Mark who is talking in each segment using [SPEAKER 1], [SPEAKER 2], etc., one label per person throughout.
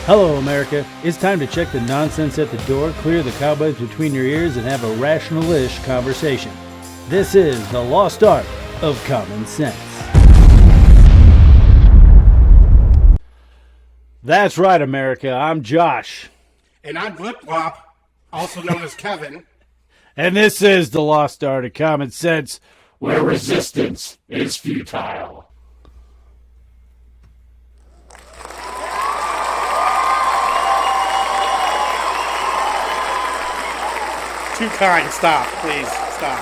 [SPEAKER 1] Hello, America. It's time to check the nonsense at the door, clear the cobwebs between your ears, and have a rational-ish conversation. This is the lost art of common sense. That's right, America. I'm Josh.
[SPEAKER 2] And I'm Blip Wop, also known as Kevin.
[SPEAKER 1] And this is the lost art of common sense, where resistance is futile.
[SPEAKER 2] Too kind. Stop, please. Stop.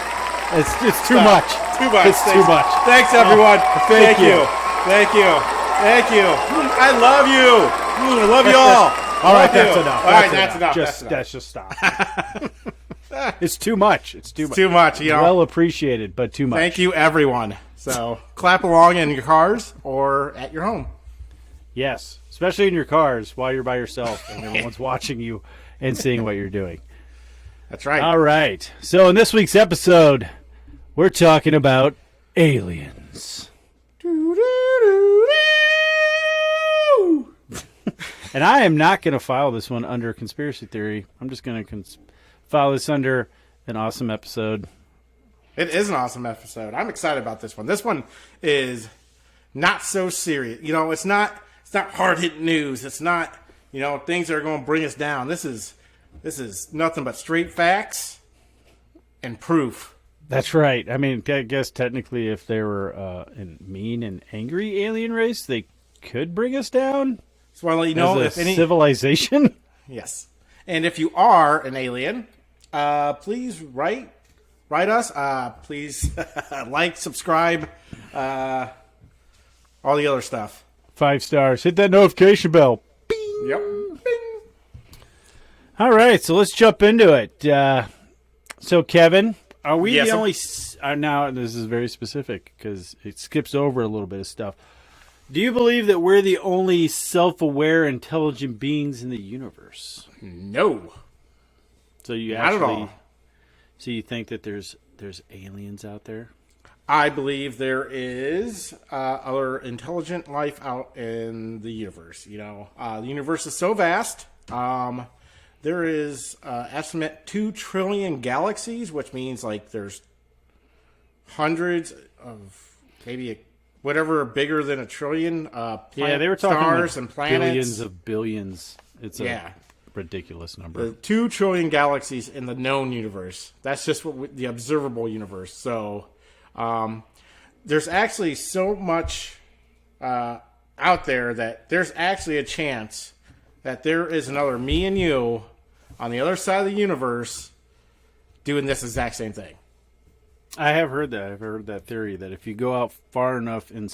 [SPEAKER 1] It's too much.
[SPEAKER 2] Too much.
[SPEAKER 1] It's too much.
[SPEAKER 2] Thanks, everyone.
[SPEAKER 1] Thank you.
[SPEAKER 2] Thank you. Thank you. I love you. I love you all.
[SPEAKER 1] All right, that's enough.
[SPEAKER 2] All right, that's enough.
[SPEAKER 1] Let's just stop. It's too much. It's too much.
[SPEAKER 2] Too much, you know.
[SPEAKER 1] Well appreciated, but too much.
[SPEAKER 2] Thank you, everyone. So, clap along in your cars or at your home.
[SPEAKER 1] Yes, especially in your cars while you're by yourself and everyone's watching you and seeing what you're doing.
[SPEAKER 2] That's right.
[SPEAKER 1] All right. So in this week's episode, we're talking about aliens. And I am not going to file this one under conspiracy theory. I'm just going to file this under an awesome episode.
[SPEAKER 2] It is an awesome episode. I'm excited about this one. This one is not so serious. You know, it's not hard-hitting news. It's not, you know, things that are going to bring us down. This is nothing but straight facts and proof.
[SPEAKER 1] That's right. I mean, I guess technically if they were a mean and angry alien race, they could bring us down.
[SPEAKER 2] So I want to let you know
[SPEAKER 1] if any civilization.
[SPEAKER 2] Yes. And if you are an alien, please write us. Please like, subscribe, all the other stuff.
[SPEAKER 1] 5 stars. Hit that notification bell. Bing.
[SPEAKER 2] Yep. Bing.
[SPEAKER 1] All right, so let's jump into it. So, Kevin, are we
[SPEAKER 2] Yes,
[SPEAKER 1] the only... now, this is very specific because it skips over a little bit of stuff. Do you believe that we're the only self-aware, intelligent beings in the universe?
[SPEAKER 2] No.
[SPEAKER 1] So you
[SPEAKER 2] Not
[SPEAKER 1] actually...
[SPEAKER 2] at all.
[SPEAKER 1] So you think that there's aliens out there?
[SPEAKER 2] I believe there is other intelligent life out in the universe. You know, the universe is so vast. There is estimate 2 trillion galaxies, which means like there's hundreds of maybe whatever bigger than a trillion
[SPEAKER 1] They were talking
[SPEAKER 2] stars and planets.
[SPEAKER 1] Billions of billions. It's a ridiculous number.
[SPEAKER 2] The 2 trillion galaxies in the known universe. That's just the observable universe. So there's actually so much out there that there's actually a chance that there is another me and you on the other side of the universe doing this exact same thing.
[SPEAKER 1] I have heard that. I've heard that theory that if you go out far enough in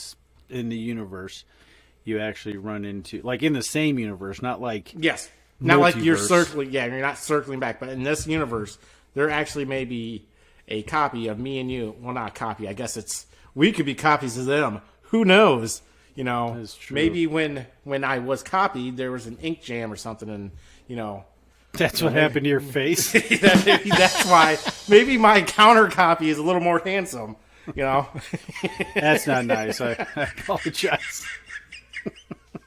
[SPEAKER 1] the universe, you actually run into, like in the same universe, not like
[SPEAKER 2] yes, not like you're
[SPEAKER 1] multiverse.
[SPEAKER 2] circling. Yeah, you're not circling back, but in this universe, there actually may be a copy of me and you. Well, not a copy. I guess we could be copies of them. Who knows? You know, maybe when I was copied, there was an ink jam or something, and you know.
[SPEAKER 1] That's what happened to your face.
[SPEAKER 2] Maybe that's why. Maybe my counter copy is a little more handsome. You know.
[SPEAKER 1] That's not nice. I apologize.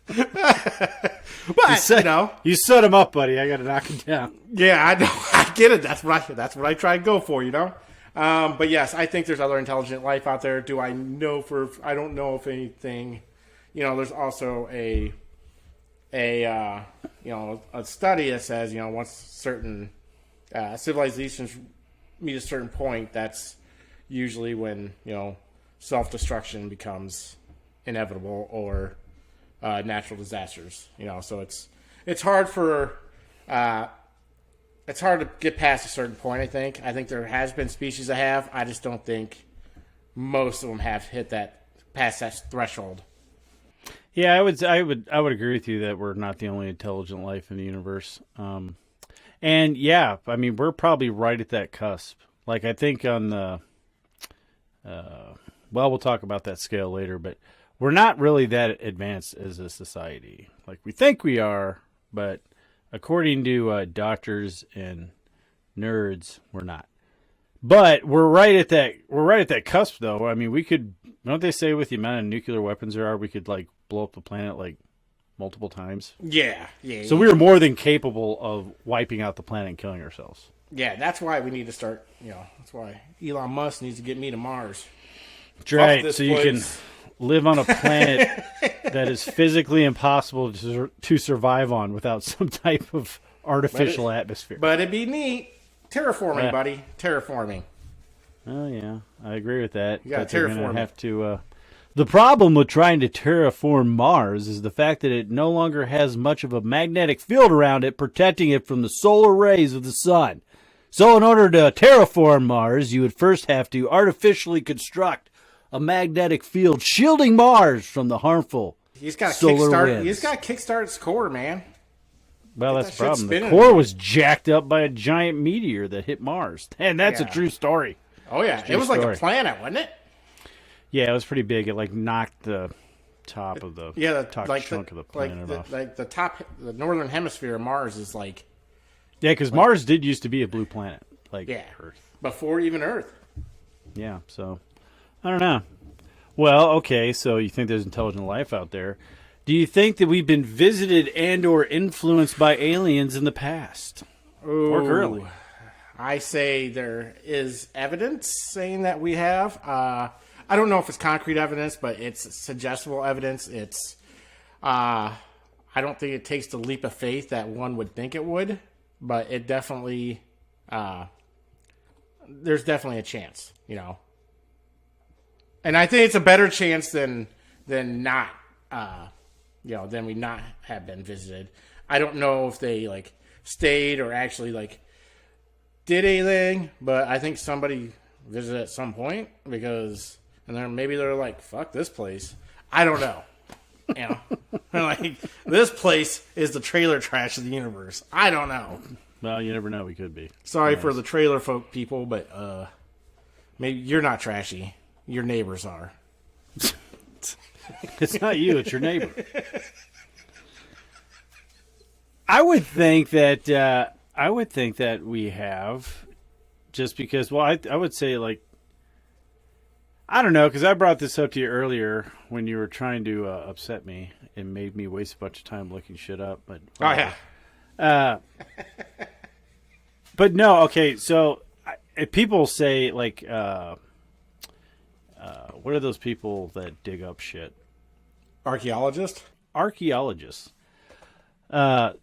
[SPEAKER 2] But you know,
[SPEAKER 1] you set him up, buddy. I got to knock him down.
[SPEAKER 2] Yeah, I know. I get it. That's what I try to go for. You know. But yes, I think there's other intelligent life out there. Do I know I don't know if anything. You know, there's also a study that says, you know, once certain civilizations meet a certain point, that's usually when, you know, self-destruction becomes inevitable or natural disasters. You know, so it's hard to get past a certain point. I think there has been species that have. I just don't think most of them have hit past that threshold.
[SPEAKER 1] Yeah, I would agree with you that we're not the only intelligent life in the universe. And yeah, I mean, we're probably right at that cusp. Like, I think on the, we'll talk about that scale later, but we're not really that advanced as a society. Like, we think we are, but according to doctors and nerds, we're not. But we're right at that cusp, though. I mean, we could, don't they say with the amount of nuclear weapons there are, we could like blow up the planet like multiple times.
[SPEAKER 2] Yeah.
[SPEAKER 1] So we were more than capable of wiping out the planet and killing ourselves.
[SPEAKER 2] Yeah, that's why we need to start, that's why Elon Musk needs to get me to Mars.
[SPEAKER 1] That's right,
[SPEAKER 2] this
[SPEAKER 1] so you can
[SPEAKER 2] place.
[SPEAKER 1] live on a planet that is physically impossible to survive on without some type of artificial atmosphere.
[SPEAKER 2] But it'd be neat. Terraforming, buddy. Terraforming.
[SPEAKER 1] Oh, yeah, I agree with that.
[SPEAKER 2] You gotta
[SPEAKER 1] But they're
[SPEAKER 2] terraform
[SPEAKER 1] gonna
[SPEAKER 2] it.
[SPEAKER 1] have to. The problem with trying to terraform Mars is the fact that it no longer has much of a magnetic field around it, protecting it from the solar rays of the sun. So in order to terraform Mars, you would first have to artificially construct a magnetic field shielding Mars from the harmful
[SPEAKER 2] He's got to
[SPEAKER 1] solar
[SPEAKER 2] kickstart.
[SPEAKER 1] winds.
[SPEAKER 2] He's got to kickstart its core, man.
[SPEAKER 1] Well,
[SPEAKER 2] Get
[SPEAKER 1] that's
[SPEAKER 2] that
[SPEAKER 1] the
[SPEAKER 2] shit
[SPEAKER 1] problem. The
[SPEAKER 2] spinning
[SPEAKER 1] core
[SPEAKER 2] again.
[SPEAKER 1] was jacked up by a giant meteor that hit Mars. And that's a
[SPEAKER 2] Yeah.
[SPEAKER 1] true story.
[SPEAKER 2] Oh yeah,
[SPEAKER 1] True
[SPEAKER 2] it was like
[SPEAKER 1] story.
[SPEAKER 2] a planet, wasn't it?
[SPEAKER 1] Yeah, it was pretty big. It like knocked the top of the top chunk of the planet off.
[SPEAKER 2] The northern hemisphere of Mars is like
[SPEAKER 1] Yeah, because Mars did used to be a blue planet, like Earth.
[SPEAKER 2] before even Earth.
[SPEAKER 1] Yeah, so I don't know. Well, okay, so you think there's intelligent life out there. Do you think that we've been visited and or influenced by aliens in the past? Or currently?
[SPEAKER 2] I say there is evidence saying that we have. I don't know if it's concrete evidence, but it's suggestible evidence. It's. I don't think it takes the leap of faith that one would think it would, but it definitely. There's definitely a chance, and I think it's a better chance than not. Than we not have been visited. I don't know if they like stayed or actually like did anything, but I think somebody visited at some point because, and then maybe they're like, "Fuck this place." I don't know. Like this place is the trailer trash of the universe. I don't know.
[SPEAKER 1] Well, you never know. We could be.
[SPEAKER 2] Sorry for the trailer folk people, but maybe you're not trashy. Your neighbors are.
[SPEAKER 1] It's not you, it's your neighbor. I would think that we have, just because. Well, I would say like, I don't know, because I brought this up to you earlier when you were trying to upset me and made me waste a bunch of time looking shit up. But but no, okay. So if people say like, what are those people that dig up shit?
[SPEAKER 2] Archaeologist?
[SPEAKER 1] Archaeologists. Some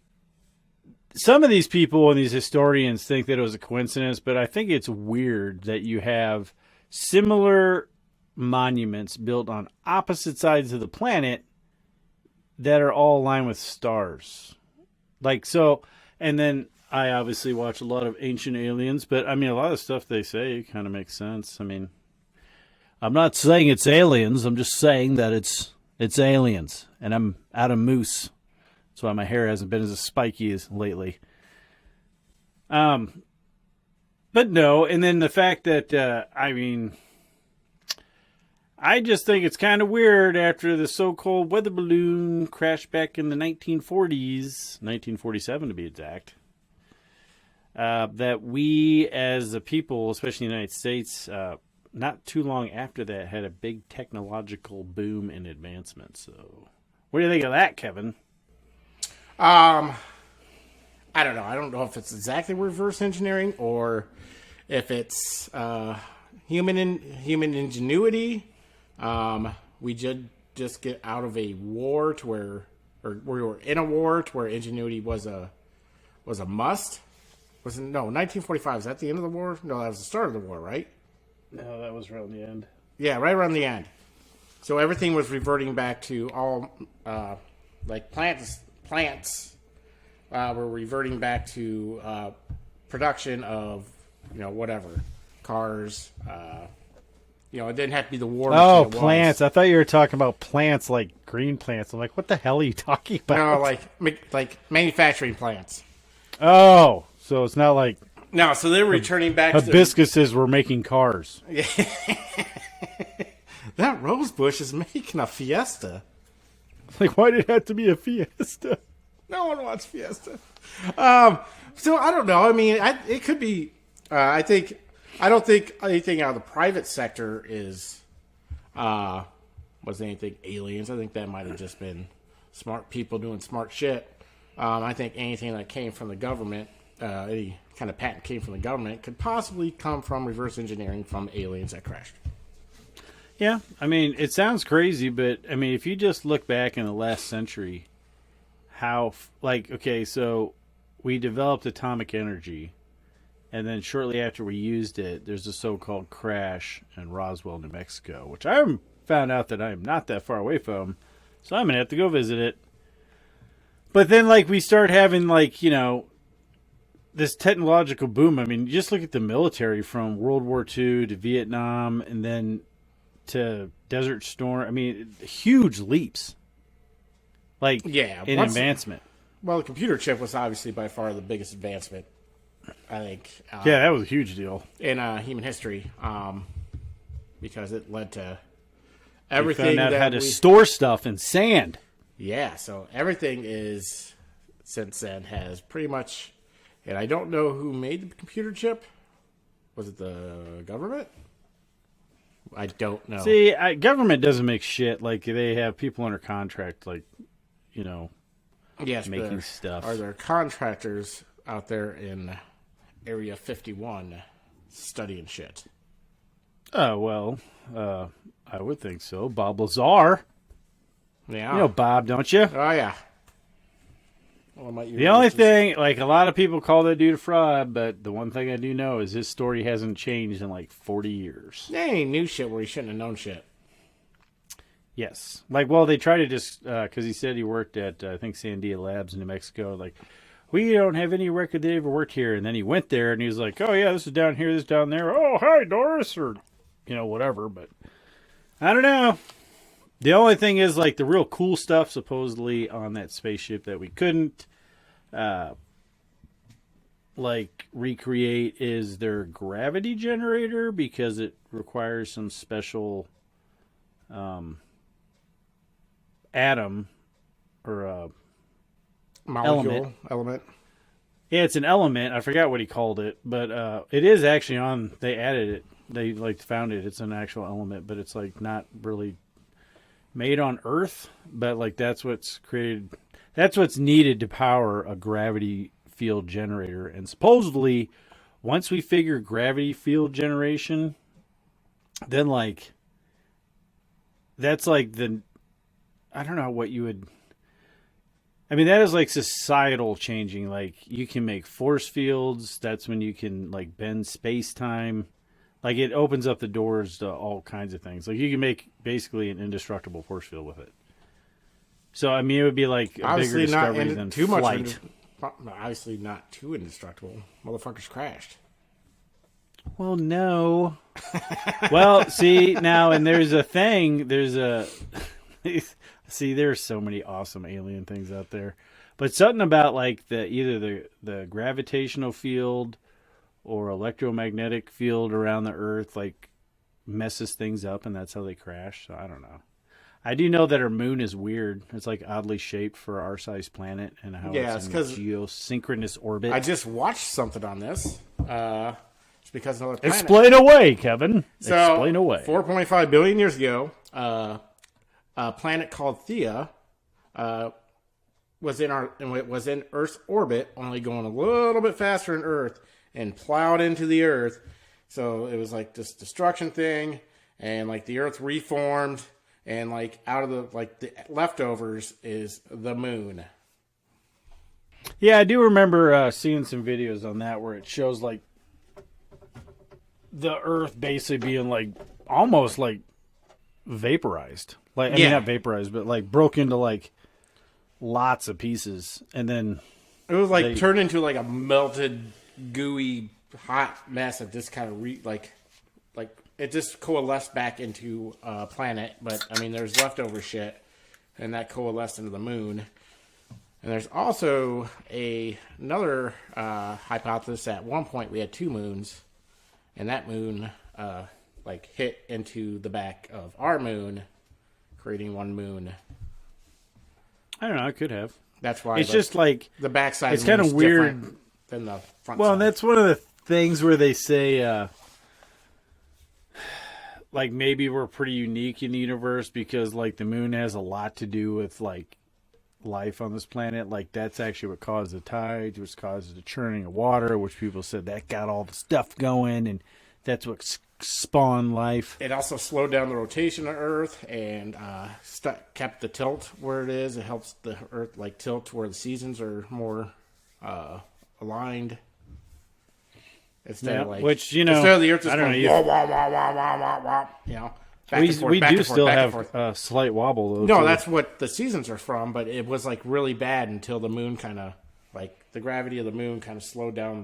[SPEAKER 1] of these people and these historians think that it was a coincidence, but I think it's weird that you have similar monuments built on opposite sides of the planet that are all aligned with stars. Like, so, and then I obviously watch a lot of Ancient Aliens, but I mean, a lot of stuff they say kind of makes sense. I mean, I'm not saying it's aliens. I'm just saying that it's aliens, and I'm out of moose. That's why my hair hasn't been as spiky as lately. But no, and then the fact that I just think it's kind of weird after the so-called weather balloon crashed back in the 1940s, 1947 to be exact, that we as a people, especially in the United States, not too long after that, had a big technological boom in advancement. So, what do you think of that, Kevin?
[SPEAKER 2] I don't know. I don't know if it's exactly reverse engineering or if it's human ingenuity. We just get out of a war to where, or we were in a war to where ingenuity was a must. Was it, no, 1945. Is that the end of the war? No, that was the start of the war, right?
[SPEAKER 1] No, that was around the end.
[SPEAKER 2] Yeah, right around the end. So everything was reverting back to all, like plants were reverting back to production of, whatever, cars. It didn't have to be the war.
[SPEAKER 1] Oh,
[SPEAKER 2] machine it
[SPEAKER 1] plants.
[SPEAKER 2] was.
[SPEAKER 1] I thought you were talking about plants like green plants. I'm like, what the hell are you talking about?
[SPEAKER 2] No, like manufacturing plants.
[SPEAKER 1] Oh, so it's not like
[SPEAKER 2] No, so they're returning back to
[SPEAKER 1] hibiscuses were making cars.
[SPEAKER 2] that rose bush is making a fiesta.
[SPEAKER 1] Like, why did it have to be a fiesta?
[SPEAKER 2] No one wants fiesta. So I don't know. I mean, it could be. I don't think anything out of the private sector was anything aliens. I think that might have just been smart people doing smart shit. I think anything that came from the government, any kind of patent came from the government, could possibly come from reverse engineering from aliens that crashed.
[SPEAKER 1] Yeah, I mean, it sounds crazy, but I mean, if you just look back in the last century, how, like, okay, so we developed atomic energy, and then shortly after we used it, there's a so-called crash in Roswell, New Mexico, which I found out that I am not that far away from, so I'm going to have to go visit it. But then, like, we start having, like, you know, this technological boom. I mean, just look at the military from World War II to Vietnam, and then to Desert Storm. I mean, huge leaps. Like, in advancement.
[SPEAKER 2] Well, the computer chip was obviously by far the biggest advancement, I think.
[SPEAKER 1] Yeah, that was a huge deal.
[SPEAKER 2] In human history. Because it led to everything.
[SPEAKER 1] We found out how to store stuff in sand.
[SPEAKER 2] Yeah, so everything is, since then, has pretty much... And I don't know who made the computer chip. Was it the government? I don't know.
[SPEAKER 1] See, government doesn't make shit. Like, they have people under contract, like, you know,
[SPEAKER 2] yes,
[SPEAKER 1] making stuff.
[SPEAKER 2] Are there contractors out there in Area 51 studying shit?
[SPEAKER 1] Oh, well, I would think so. Bob Lazar.
[SPEAKER 2] Yeah.
[SPEAKER 1] You know Bob, don't you?
[SPEAKER 2] Oh, yeah.
[SPEAKER 1] The only thing, like, a lot of people call that dude a fraud, but the one thing I do know is his story hasn't changed in like 40 years.
[SPEAKER 2] They ain't knew shit where he shouldn't have known shit.
[SPEAKER 1] Yes. Like, well, they try to just, because he said he worked at, I think, Sandia Labs in New Mexico. Like, we don't have any record that he ever worked here. And then he went there and he was like, oh, yeah, this is down here, this is down there. Oh, hi, Doris, or, you know, whatever. But I don't know. The only thing is, like, the real cool stuff supposedly on that spaceship that we couldn't, like, recreate is their gravity generator, because it requires some special atom or
[SPEAKER 2] element.
[SPEAKER 1] Yeah, it's an element. I forgot what he called it, but it is actually on. They added it. They, like, found it. It's an actual element, but it's, like, not really made on Earth, but, like, that's what's created. That's what's needed to power a gravity field generator. And supposedly, once we figure gravity field generation, then, like, that's like the, I don't know what you would, I mean, that is like societal changing. Like, you can make force fields. That's when you can, like, bend space-time. Like, it opens up the doors to all kinds of things. Like, you can make basically an indestructible force field with it. So, I mean, it would be like a bigger discovery than too flight.
[SPEAKER 2] Obviously not too indestructible. Motherfuckers crashed.
[SPEAKER 1] Well, no. Well, see, now, and there's a thing, see, there's so many awesome alien things out there. But something about, like, either the gravitational field or electromagnetic field around the Earth, like, messes things up, and that's how they crash. So, I don't know. I do know that our moon is weird. It's, like, oddly shaped for our size planet, and how it's in geosynchronous orbit.
[SPEAKER 2] I just watched something on this. It's because another planet.
[SPEAKER 1] Explain away, Kevin.
[SPEAKER 2] So,
[SPEAKER 1] explain away.
[SPEAKER 2] 4.5 billion years ago, a planet called Theia was in Earth's orbit, only going a little bit faster than Earth, and plowed into the Earth. So it was like this destruction thing, and, like, the Earth reformed. And, like, out of the, like, the leftovers is the moon.
[SPEAKER 1] Yeah, I do remember seeing some videos on that where it shows, like, the Earth basically being, like, almost, like, vaporized. Like, I mean, not vaporized, but, like, broke into, like, lots of pieces. And then
[SPEAKER 2] it was, like, turned into, like, a melted, gooey, hot mess of this kind of, like, it just coalesced back into a planet, but, I mean, there's leftover shit, and that coalesced into the moon. And there's also another hypothesis. At one point, we had two moons, and that moon, like, hit into the back of our moon, creating one moon.
[SPEAKER 1] I don't know. It could have.
[SPEAKER 2] That's why
[SPEAKER 1] it's just like
[SPEAKER 2] the backside.
[SPEAKER 1] It's kind of weird
[SPEAKER 2] than the front.
[SPEAKER 1] Well,
[SPEAKER 2] side.
[SPEAKER 1] And that's one of the things where they say, like, maybe we're pretty unique in the universe because, like, the moon has a lot to do with, like, life on this planet. Like, that's actually what caused the tides, which causes the churning of water, which people said that got all the stuff going, and that's what spawned life.
[SPEAKER 2] It also slowed down the rotation of Earth and kept the tilt where it is. It helps the Earth like tilt to where the seasons are more aligned. Instead of like,
[SPEAKER 1] which, you know,
[SPEAKER 2] instead of the Earth just
[SPEAKER 1] I don't
[SPEAKER 2] going,
[SPEAKER 1] know,
[SPEAKER 2] wah, wah, wah, wah, wah, wah, wah, you know, back and forth,
[SPEAKER 1] we
[SPEAKER 2] back
[SPEAKER 1] do
[SPEAKER 2] and forth,
[SPEAKER 1] still
[SPEAKER 2] back and
[SPEAKER 1] have
[SPEAKER 2] forth.
[SPEAKER 1] a slight wobble, though.
[SPEAKER 2] No,
[SPEAKER 1] too.
[SPEAKER 2] that's what the seasons are from, but it was like really bad until the moon kind of, like the gravity of the moon kind of slowed down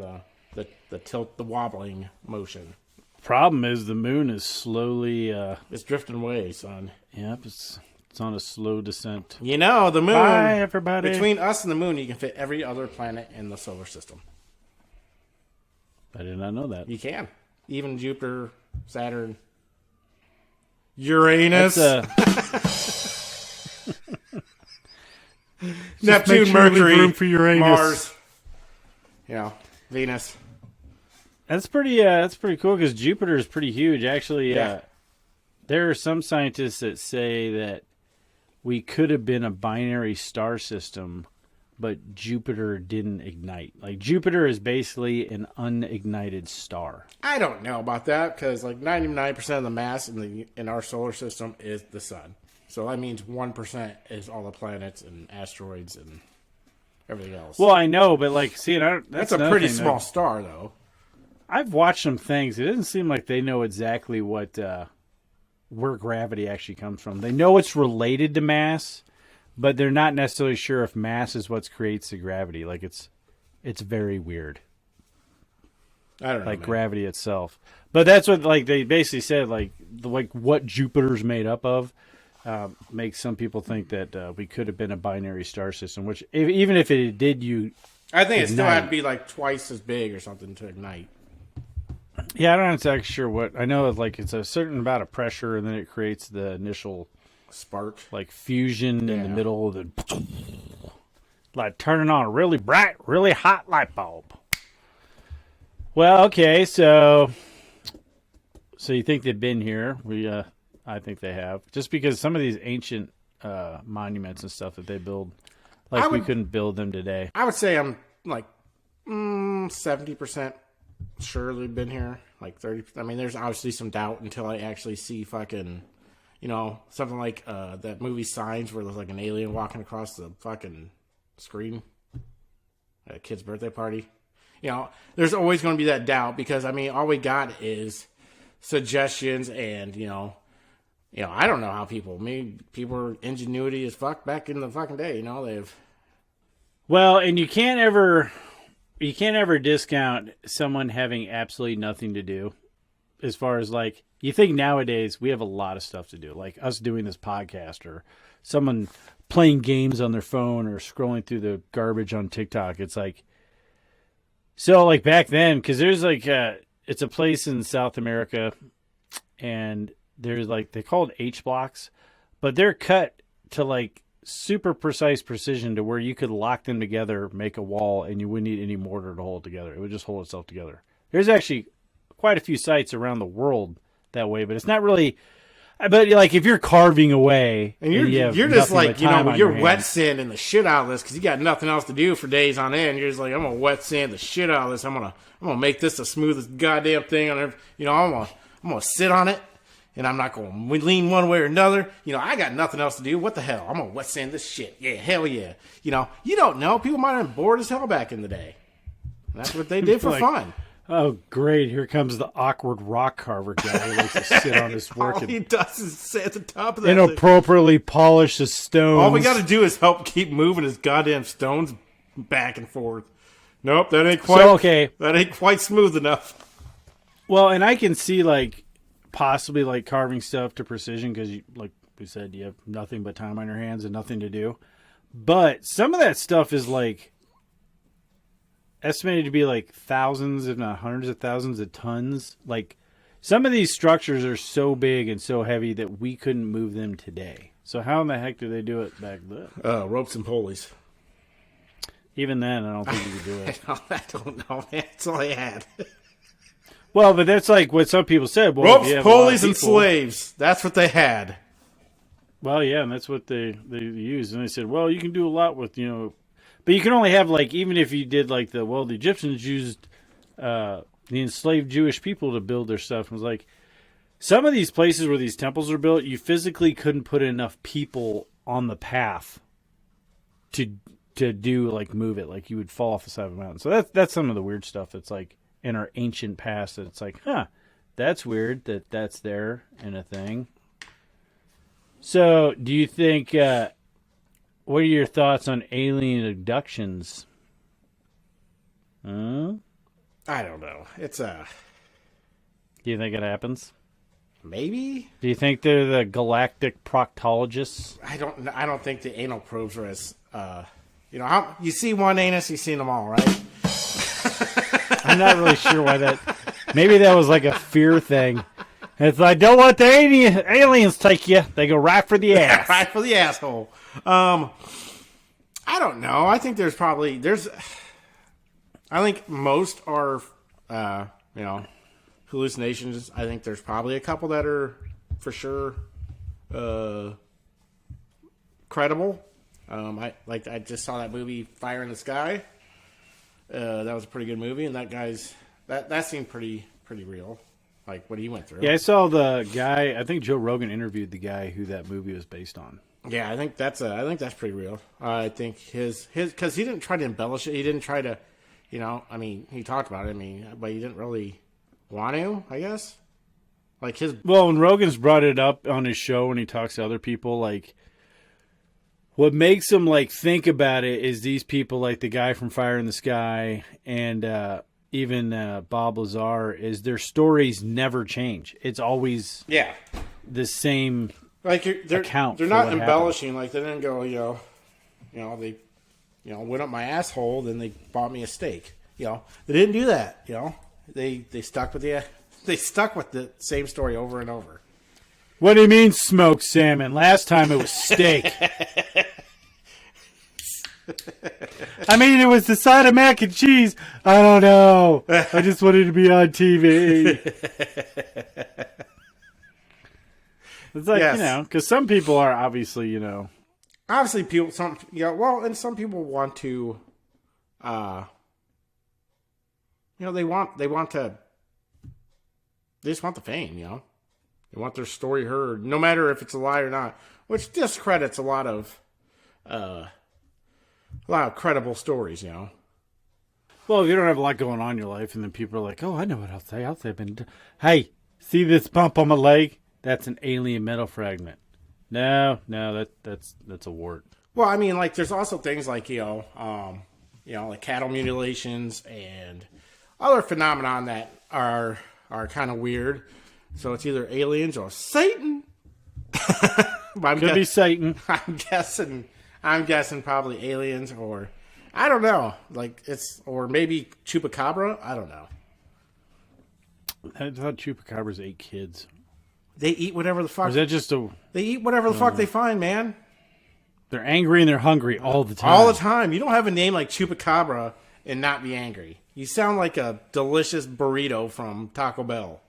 [SPEAKER 2] the tilt, the wobbling motion.
[SPEAKER 1] Problem is the moon is slowly...
[SPEAKER 2] It's drifting away, son.
[SPEAKER 1] Yep, it's on a slow descent.
[SPEAKER 2] You know, the moon...
[SPEAKER 1] Bye, everybody.
[SPEAKER 2] Between us and the moon, you can fit every other planet in the solar system.
[SPEAKER 1] I did not know that.
[SPEAKER 2] You can. Even Jupiter, Saturn, Uranus, Neptune,
[SPEAKER 1] sure we leave
[SPEAKER 2] Mercury,
[SPEAKER 1] room for Uranus.
[SPEAKER 2] Mars, you know, Venus.
[SPEAKER 1] That's pretty cool because Jupiter is pretty huge. Actually, there are some scientists that say that we could have been a binary star system, but Jupiter didn't ignite. Like, Jupiter is basically an unignited star.
[SPEAKER 2] I don't know about that because like 99% of the mass in our solar system is the sun. So that means 1% is all the planets and asteroids and everything else.
[SPEAKER 1] Well, I know, but like, see,
[SPEAKER 2] that's a pretty small star, though.
[SPEAKER 1] I've watched some things. It doesn't seem like they know exactly what where gravity actually comes from. They know it's related to mass, but they're not necessarily sure if mass is what creates the gravity. Like, it's very weird.
[SPEAKER 2] I don't know,
[SPEAKER 1] like
[SPEAKER 2] man.
[SPEAKER 1] Gravity itself. But that's what like they basically said. Like what Jupiter's made up of makes some people think that we could have been a binary star system. Which even if it did,
[SPEAKER 2] I think it still
[SPEAKER 1] ignite.
[SPEAKER 2] had to be like twice as big or something to ignite.
[SPEAKER 1] Yeah, I'm not exactly sure what. I know like it's a certain amount of pressure, and then it creates the initial
[SPEAKER 2] Spark.
[SPEAKER 1] like fusion in the middle of the, like turning on a really bright, really hot light bulb. Well, okay, so you think they've been here? I think they have, just because some of these ancient monuments and stuff that they build, like we couldn't build them today.
[SPEAKER 2] I would say I'm like 70% sure they've been here. Like 30. I mean, there's obviously some doubt until I actually see fucking, you know, something like that movie Signs where there's like an alien walking across the fucking screen at a kid's birthday party. You know, there's always going to be that doubt because, I mean, all we got is suggestions and, you know, I don't know how people were ingenuity as fuck back in the fucking day, you know,
[SPEAKER 1] Well, and you can't ever discount someone having absolutely nothing to do. As far as like, you think nowadays we have a lot of stuff to do, like us doing this podcast or someone playing games on their phone or scrolling through the garbage on TikTok. It's like, so like back then, because there's like, it's a place in South America and there's like, they call it H blocks, but they're cut to like super precise precision to where you could lock them together, make a wall, and you wouldn't need any mortar to hold it together. It would just hold itself together. There's actually quite a few sites around the world that way, but it's not really. But like if you're carving away,
[SPEAKER 2] and you're just like, you know, you're wet sanding the shit out of this because you got nothing else to do for days on end. You're just like, I'm gonna wet sand the shit out of this. I'm gonna make this the smoothest goddamn thing on earth. You know, I'm gonna sit on it. And I'm not going to lean one way or another. You know, I got nothing else to do. What the hell? I'm going to wet sand this shit. Yeah, hell yeah. You know, you don't know. People might have been bored as hell back in the day. And that's what they did for fun.
[SPEAKER 1] Oh, great. Here comes the awkward rock carver guy who likes to sit on his work.
[SPEAKER 2] All he does is sit at the top of that
[SPEAKER 1] inappropriately polish the stones.
[SPEAKER 2] All we got to do is help keep moving his goddamn stones back and forth. Nope, that ain't quite, that ain't quite smooth enough.
[SPEAKER 1] Well, and I can see, like, possibly like carving stuff to precision because, like we said, you have nothing but time on your hands and nothing to do. But some of that stuff is like estimated to be like thousands, if not hundreds of thousands of tons. Like some of these structures are so big and so heavy that we couldn't move them today. So how in the heck did they do it back then?
[SPEAKER 2] Ropes and pulleys.
[SPEAKER 1] Even then, I don't think you could do it.
[SPEAKER 2] I don't know, man. That's all they had.
[SPEAKER 1] Well, but that's like what some people said. Well,
[SPEAKER 2] ropes, pulleys, and slaves. That's what they had.
[SPEAKER 1] Well, yeah, and that's what they used. And they said, well, you can do a lot with, but you can only have, like, even if you did, like, the Egyptians used the enslaved Jewish people to build their stuff. It was like, some of these places where these temples are built, you physically couldn't put enough people on the path to do, like, move it. Like, you would fall off the side of a mountain. So that's some of the weird stuff that's, like, in our ancient past. That it's like, that's weird that's there in a thing. So, do you think, what are your thoughts on alien abductions?
[SPEAKER 2] I don't know. It's
[SPEAKER 1] Do you think it happens?
[SPEAKER 2] maybe.
[SPEAKER 1] Do you think they're the galactic proctologists?
[SPEAKER 2] I don't think the anal probes are as you see one anus, you've seen them all, right?
[SPEAKER 1] I'm not really sure why that. Maybe that was like a fear thing. It's like, don't let the aliens take you. They go right for the ass.
[SPEAKER 2] Right for the asshole. I don't know. I think I think most are, hallucinations. I think there's probably a couple that are for sure credible. I just saw that movie Fire in the Sky. That was a pretty good movie, and that seemed pretty real. Like what he went through.
[SPEAKER 1] Yeah, I saw the guy. I think Joe Rogan interviewed the guy who that movie was based on.
[SPEAKER 2] Yeah, I think that's pretty real. I think his because he didn't try to embellish it. He didn't try to, he talked about it. But he didn't really want to. I guess. Like his.
[SPEAKER 1] Well, when Rogan's brought it up on his show when he talks to other people, like what makes him like think about it is these people, like the guy from Fire in the Sky and. Even Bob Lazar, is their stories never change. It's always the same account.
[SPEAKER 2] They're not embellishing. Happened. Like they didn't go, they, went up my asshole, then they bought me a steak. They didn't do that. They stuck with the same story over and over.
[SPEAKER 1] What do you mean smoked salmon? Last time it was steak. I mean, it was the side of mac and cheese. I don't know. I just wanted to be on TV. It's like, because some people are obviously,
[SPEAKER 2] Obviously, and some people want to, they just want the fame, They want their story heard, no matter if it's a lie or not, which discredits a lot of credible stories,
[SPEAKER 1] Well, if you don't have a lot going on in your life, and then people are like, "Oh, I know what I'll say. Hey, see this bump on my leg? That's an alien metal fragment." No, that's a wart.
[SPEAKER 2] Well, I mean, like, there's also things like like cattle mutilations and other phenomenon that are kind of weird. So it's either aliens or Satan.
[SPEAKER 1] Could be Satan.
[SPEAKER 2] I'm guessing probably aliens or I don't know. Like or maybe chupacabra. I don't know.
[SPEAKER 1] I thought chupacabras ate kids.
[SPEAKER 2] They eat whatever the fuck.
[SPEAKER 1] Or is that just a?
[SPEAKER 2] They eat whatever the fuck they find, man.
[SPEAKER 1] They're angry and they're hungry all the time.
[SPEAKER 2] All the time. You don't have a name like chupacabra and not be angry. You sound like a delicious burrito from Taco Bell.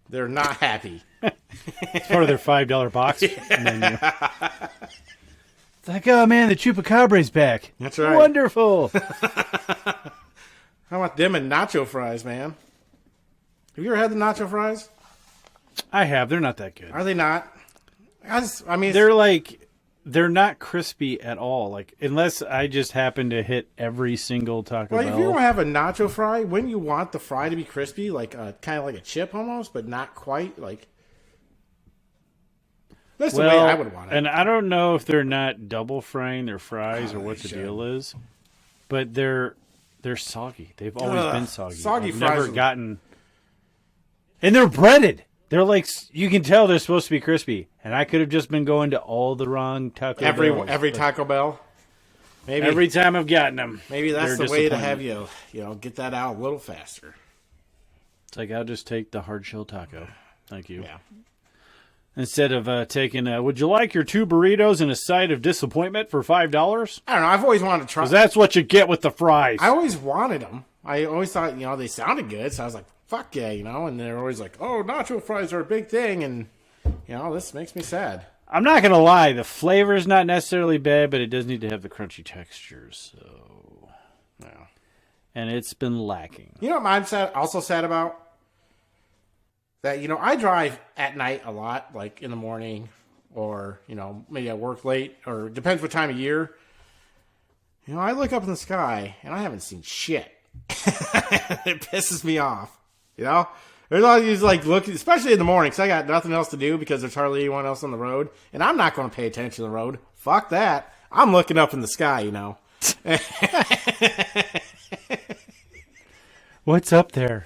[SPEAKER 2] They're not happy.
[SPEAKER 1] It's part of their $5 box menu. It's like, oh man, the chupacabra's back.
[SPEAKER 2] That's right.
[SPEAKER 1] Wonderful.
[SPEAKER 2] How about them and nacho fries, man? Have you ever had the nacho fries?
[SPEAKER 1] I have. They're not that good.
[SPEAKER 2] Are they not?
[SPEAKER 1] They're not crispy at all. Like, unless I just happen to hit every single Taco Bell.
[SPEAKER 2] If you don't have a nacho fry, wouldn't you want the fry to be crispy, like kind of like a chip almost, but not quite? Like that's the way I would want it.
[SPEAKER 1] And I don't know if they're not double frying their fries or what the deal is, but they're soggy. They've always been soggy.
[SPEAKER 2] Soggy
[SPEAKER 1] I've
[SPEAKER 2] fries.
[SPEAKER 1] Never gotten, and they're breaded. They're like, you can tell they're supposed to be crispy, and I could have just been going to all the wrong Taco Bells.
[SPEAKER 2] Every Taco Bell. Maybe
[SPEAKER 1] every time I've gotten them.
[SPEAKER 2] Maybe that's the way to have you get that out a little faster.
[SPEAKER 1] It's like, I'll just take the hard shell taco. Thank you.
[SPEAKER 2] Yeah.
[SPEAKER 1] Instead of taking, would you like your 2 burritos and a side of disappointment for $5?
[SPEAKER 2] I don't know. I've always wanted to try.
[SPEAKER 1] Because that's what you get with the fries.
[SPEAKER 2] I always wanted them. I always thought, they sounded good. So I was like, fuck yeah, And they're always like, oh, nacho fries are a big thing. And, this makes me sad.
[SPEAKER 1] I'm not gonna lie, the flavor is not necessarily bad, but it does need to have the crunchy textures. So,
[SPEAKER 2] Yeah.
[SPEAKER 1] and it's been lacking.
[SPEAKER 2] You know what I'm also sad about? That, I drive at night a lot, like in the morning, or, maybe I work late, or depends what time of year. I look up in the sky, and I haven't seen shit. It pisses me off, There's all these, looking, especially in the morning, because I got nothing else to do because there's hardly anyone else on the road, and I'm not going to pay attention to the road. Fuck that. I'm looking up in the sky,
[SPEAKER 1] What's up there?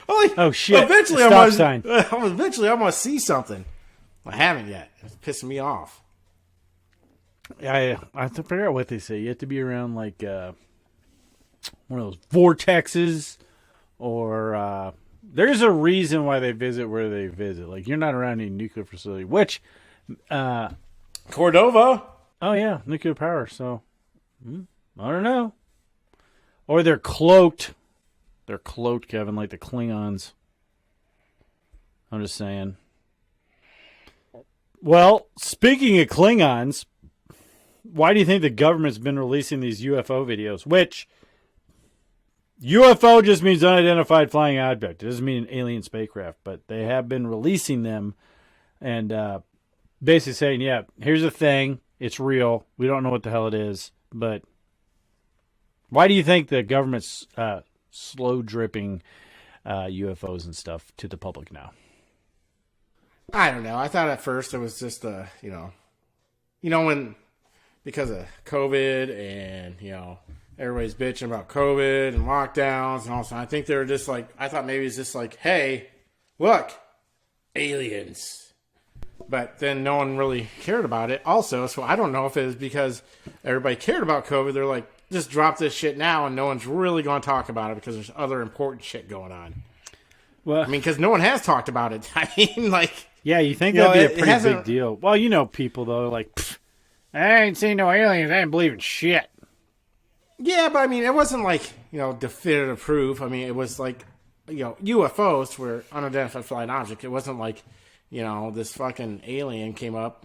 [SPEAKER 1] Oh shit!
[SPEAKER 2] Eventually,
[SPEAKER 1] Stop sign.
[SPEAKER 2] Eventually, I'm gonna see something. I haven't yet. It's pissing me off.
[SPEAKER 1] I have to figure out what they say. You have to be around like one of those vortexes, or there's a reason why they visit where they visit. Like you're not around any nuclear facility, which
[SPEAKER 2] Cordova.
[SPEAKER 1] Oh yeah, nuclear power. So I don't know. Or they're cloaked. They're cloaked, Kevin, like the Klingons. I'm just saying. Well, speaking of Klingons, why do you think the government's been releasing these UFO videos? Which, UFO just means unidentified flying object. It doesn't mean alien spacecraft, but they have been releasing them and basically saying, yeah, here's the thing. It's real. We don't know what the hell it is. But why do you think the government's slow dripping UFOs and stuff to the public now?
[SPEAKER 2] I don't know. I thought at first it was just when because of COVID and everybody's bitching about COVID and lockdowns and all that. I think they were just I thought maybe it's just hey, look, aliens. But then no one really cared about it also. So I don't know if it was because everybody cared about COVID. They're just drop this shit now and no one's really going to talk about it because there's other important shit going on. Well, because no one has talked about it.
[SPEAKER 1] Yeah, you think that'd be a pretty big deal. Well, people, though, I ain't seen no aliens. I ain't believing shit.
[SPEAKER 2] Yeah, but, it wasn't definitive proof. It was UFOs were unidentified flying object. It wasn't this fucking alien came up,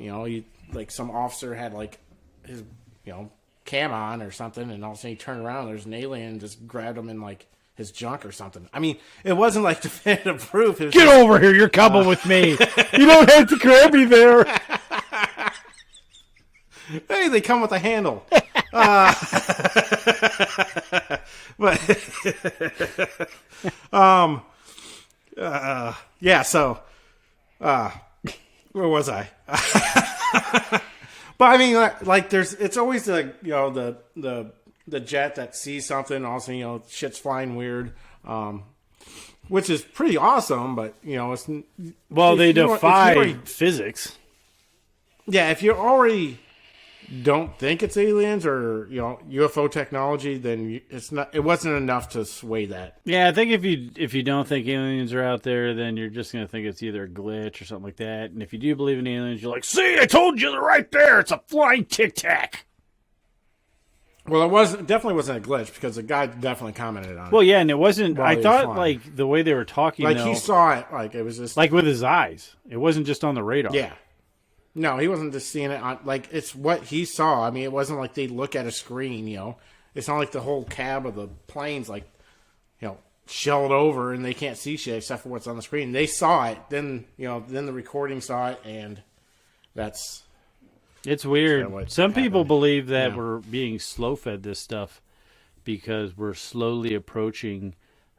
[SPEAKER 2] some officer had, his, cam on or something, and all of a sudden he turned around and there's an alien and just grabbed him in, his junk or something. It wasn't, definitive proof. It was
[SPEAKER 1] Get over here. You're coming with me. You don't have to grab me there.
[SPEAKER 2] Hey, they come with a handle. Yeah, so, where was I? But there's, it's always the jet that sees something, also, shit's flying weird, which is pretty awesome, but, it's...
[SPEAKER 1] Well, they defy physics.
[SPEAKER 2] Yeah, if you already don't think it's aliens or, UFO technology, then it wasn't enough to sway that.
[SPEAKER 1] Yeah, I think if you don't think aliens are out there, then you're just going to think it's either a glitch or something like that. And if you do believe in aliens, you're like, see, I told you they're right there. It's a flying Tic Tac.
[SPEAKER 2] Well, it definitely wasn't a glitch because the guy definitely commented on it.
[SPEAKER 1] Well, yeah, and it wasn't. I thought the way they were talking,
[SPEAKER 2] he saw it, it was just
[SPEAKER 1] with his eyes. It wasn't just on the radar.
[SPEAKER 2] Yeah, no, he wasn't just seeing it on. It's what he saw. It wasn't like they look at a screen. It's not like the whole cab of the plane's shelled over and they can't see shit except for what's on the screen. They saw it. Then then the recording saw it, and that's.
[SPEAKER 1] It's weird. Some people believe that we're being slow fed this stuff because we're slowly approaching.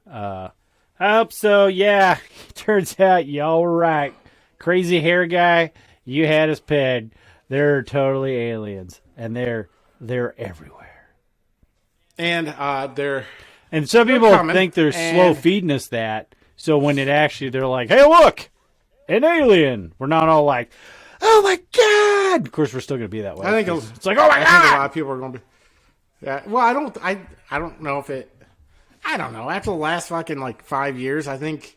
[SPEAKER 1] So yeah, turns out y'all were right. Crazy hair guy, you had us pegged. They're totally aliens, and they're everywhere.
[SPEAKER 2] And
[SPEAKER 1] some people think they're slow feeding us that. So when they're like, hey, look, an alien. We're not all like, oh my God! Of course, we're still going to be that way.
[SPEAKER 2] I think
[SPEAKER 1] it's like, oh my God!
[SPEAKER 2] I think a lot of people are going to be. Yeah. Well, I don't know if it. I don't know. After the last fucking 5 years, I think,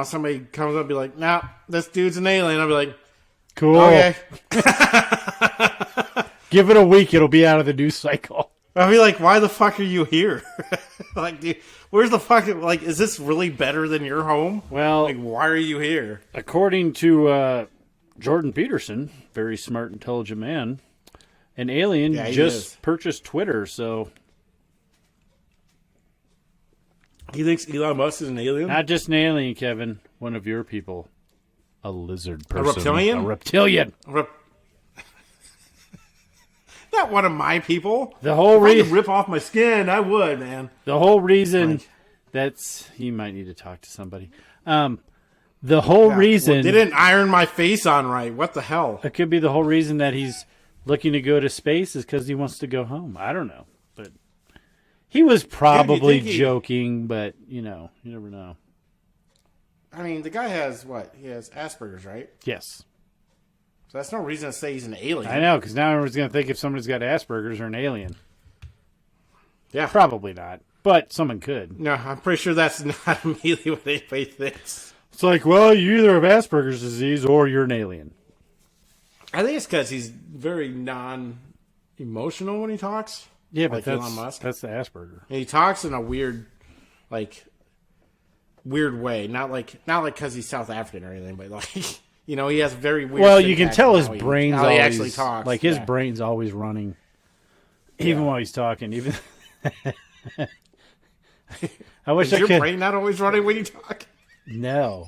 [SPEAKER 2] somebody comes up and be like, "Nah, this dude's an alien." I'll be like,
[SPEAKER 1] "Cool."
[SPEAKER 2] Okay.
[SPEAKER 1] Give it a week; it'll be out of the news cycle.
[SPEAKER 2] I'll be like, "Why the fuck are you here? Dude, where's the fucking is this really better than your home?
[SPEAKER 1] Well,
[SPEAKER 2] why are you here?"
[SPEAKER 1] According to Jordan Peterson, very smart, intelligent man, an alien,
[SPEAKER 2] Yeah, he
[SPEAKER 1] just
[SPEAKER 2] is.
[SPEAKER 1] purchased Twitter, so
[SPEAKER 2] He thinks Elon Musk is an alien?
[SPEAKER 1] not just an alien, Kevin, one of your people. A lizard person.
[SPEAKER 2] reptilian?
[SPEAKER 1] A reptilian.
[SPEAKER 2] Not one of my people.
[SPEAKER 1] The whole
[SPEAKER 2] If I could
[SPEAKER 1] reason.
[SPEAKER 2] rip off my skin, I would, man.
[SPEAKER 1] The whole reason.
[SPEAKER 2] Like-
[SPEAKER 1] That's. You might need to talk to somebody. The whole reason.
[SPEAKER 2] Well, they didn't iron my face on right. What the hell?
[SPEAKER 1] It could be the whole reason that he's looking to go to space is because he wants to go home. I don't know, but he was probably joking. But you never know.
[SPEAKER 2] I mean, the guy has what? He has Asperger's, right?
[SPEAKER 1] Yes,
[SPEAKER 2] So that's no reason to say he's an alien.
[SPEAKER 1] I know, because now everyone's going to think if somebody's got Asperger's or an alien.
[SPEAKER 2] Yeah.
[SPEAKER 1] Probably not, but someone could.
[SPEAKER 2] No, I'm pretty sure that's not immediately what anybody thinks.
[SPEAKER 1] It's like, well, you either have Asperger's disease or you're an alien.
[SPEAKER 2] I think it's because he's very non-emotional when he talks.
[SPEAKER 1] Yeah, but
[SPEAKER 2] Like Elon Musk.
[SPEAKER 1] that's the Asperger.
[SPEAKER 2] And he talks in a weird way. Not like because he's South African or anything, but like he has very weird.
[SPEAKER 1] Well, you can
[SPEAKER 2] syntax
[SPEAKER 1] tell
[SPEAKER 2] in
[SPEAKER 1] his
[SPEAKER 2] how he-
[SPEAKER 1] brain's
[SPEAKER 2] how
[SPEAKER 1] always
[SPEAKER 2] he actually talks.
[SPEAKER 1] like his
[SPEAKER 2] Yeah.
[SPEAKER 1] brain's always running, even while he's talking. Even I wish
[SPEAKER 2] Is
[SPEAKER 1] I
[SPEAKER 2] your
[SPEAKER 1] could.
[SPEAKER 2] brain not always running when you talk?
[SPEAKER 1] No,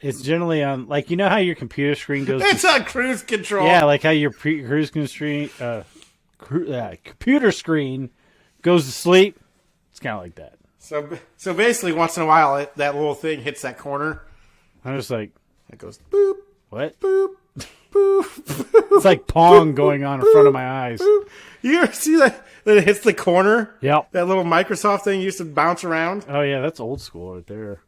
[SPEAKER 1] it's generally on like how your computer screen goes.
[SPEAKER 2] It's on cruise control.
[SPEAKER 1] Yeah, like how your cruise screen, computer screen goes to sleep. It's kind of like that.
[SPEAKER 2] So basically, once in a while, that little thing hits that corner.
[SPEAKER 1] I'm just like,
[SPEAKER 2] It goes boop,
[SPEAKER 1] what?
[SPEAKER 2] boop, boop.
[SPEAKER 1] It's like Pong going on in front of my eyes.
[SPEAKER 2] You ever see that? That it hits the corner?
[SPEAKER 1] Yep.
[SPEAKER 2] That little Microsoft thing used to bounce around?
[SPEAKER 1] Oh yeah, that's old school right there.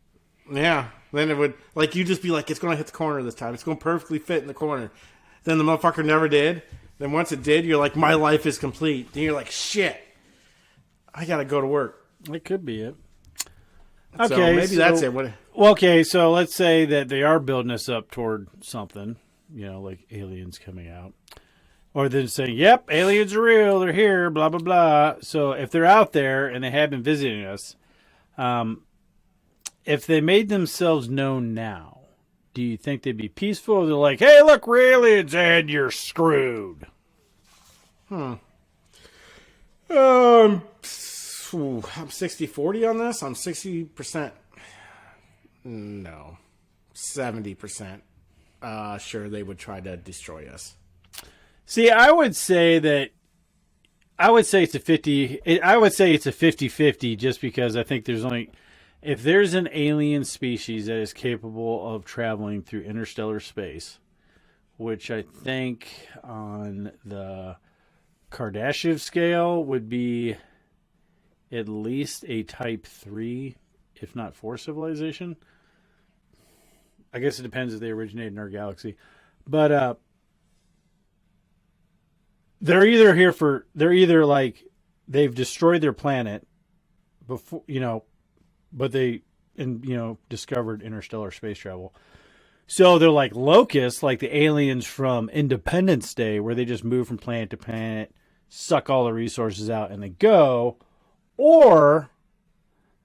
[SPEAKER 2] Yeah. Then it would, like, you just be like, it's going to hit the corner this time. It's going to perfectly fit in the corner. Then the motherfucker never did. Then once it did, you're like, my life is complete. Then you're like, shit, I got to go to work.
[SPEAKER 1] That could be it.
[SPEAKER 2] So
[SPEAKER 1] Okay,
[SPEAKER 2] maybe that's it. What?
[SPEAKER 1] Well, okay, so let's say that they are building us up toward something, like aliens coming out. Or they're saying, yep, aliens are real, they're here, blah, blah, blah. So if they're out there and they have been visiting us, if they made themselves known now, do you think they'd be peaceful? Or they're like, hey, look, we're aliens, and you're screwed.
[SPEAKER 2] I'm 60-40 on this. I'm 60%. No. 70%. Sure, they would try to destroy us.
[SPEAKER 1] See, I would say it's a 50. I would say it's a 50-50 just because I think if there's an alien species that is capable of traveling through interstellar space, which I think on the Kardashev scale would be at least a type 3, if not 4 civilization. I guess it depends if they originated in our galaxy. But they're either like they've destroyed their planet before, but they discovered interstellar space travel. So they're like locusts, like the aliens from Independence Day, where they just move from planet to planet, suck all the resources out, and they go. Or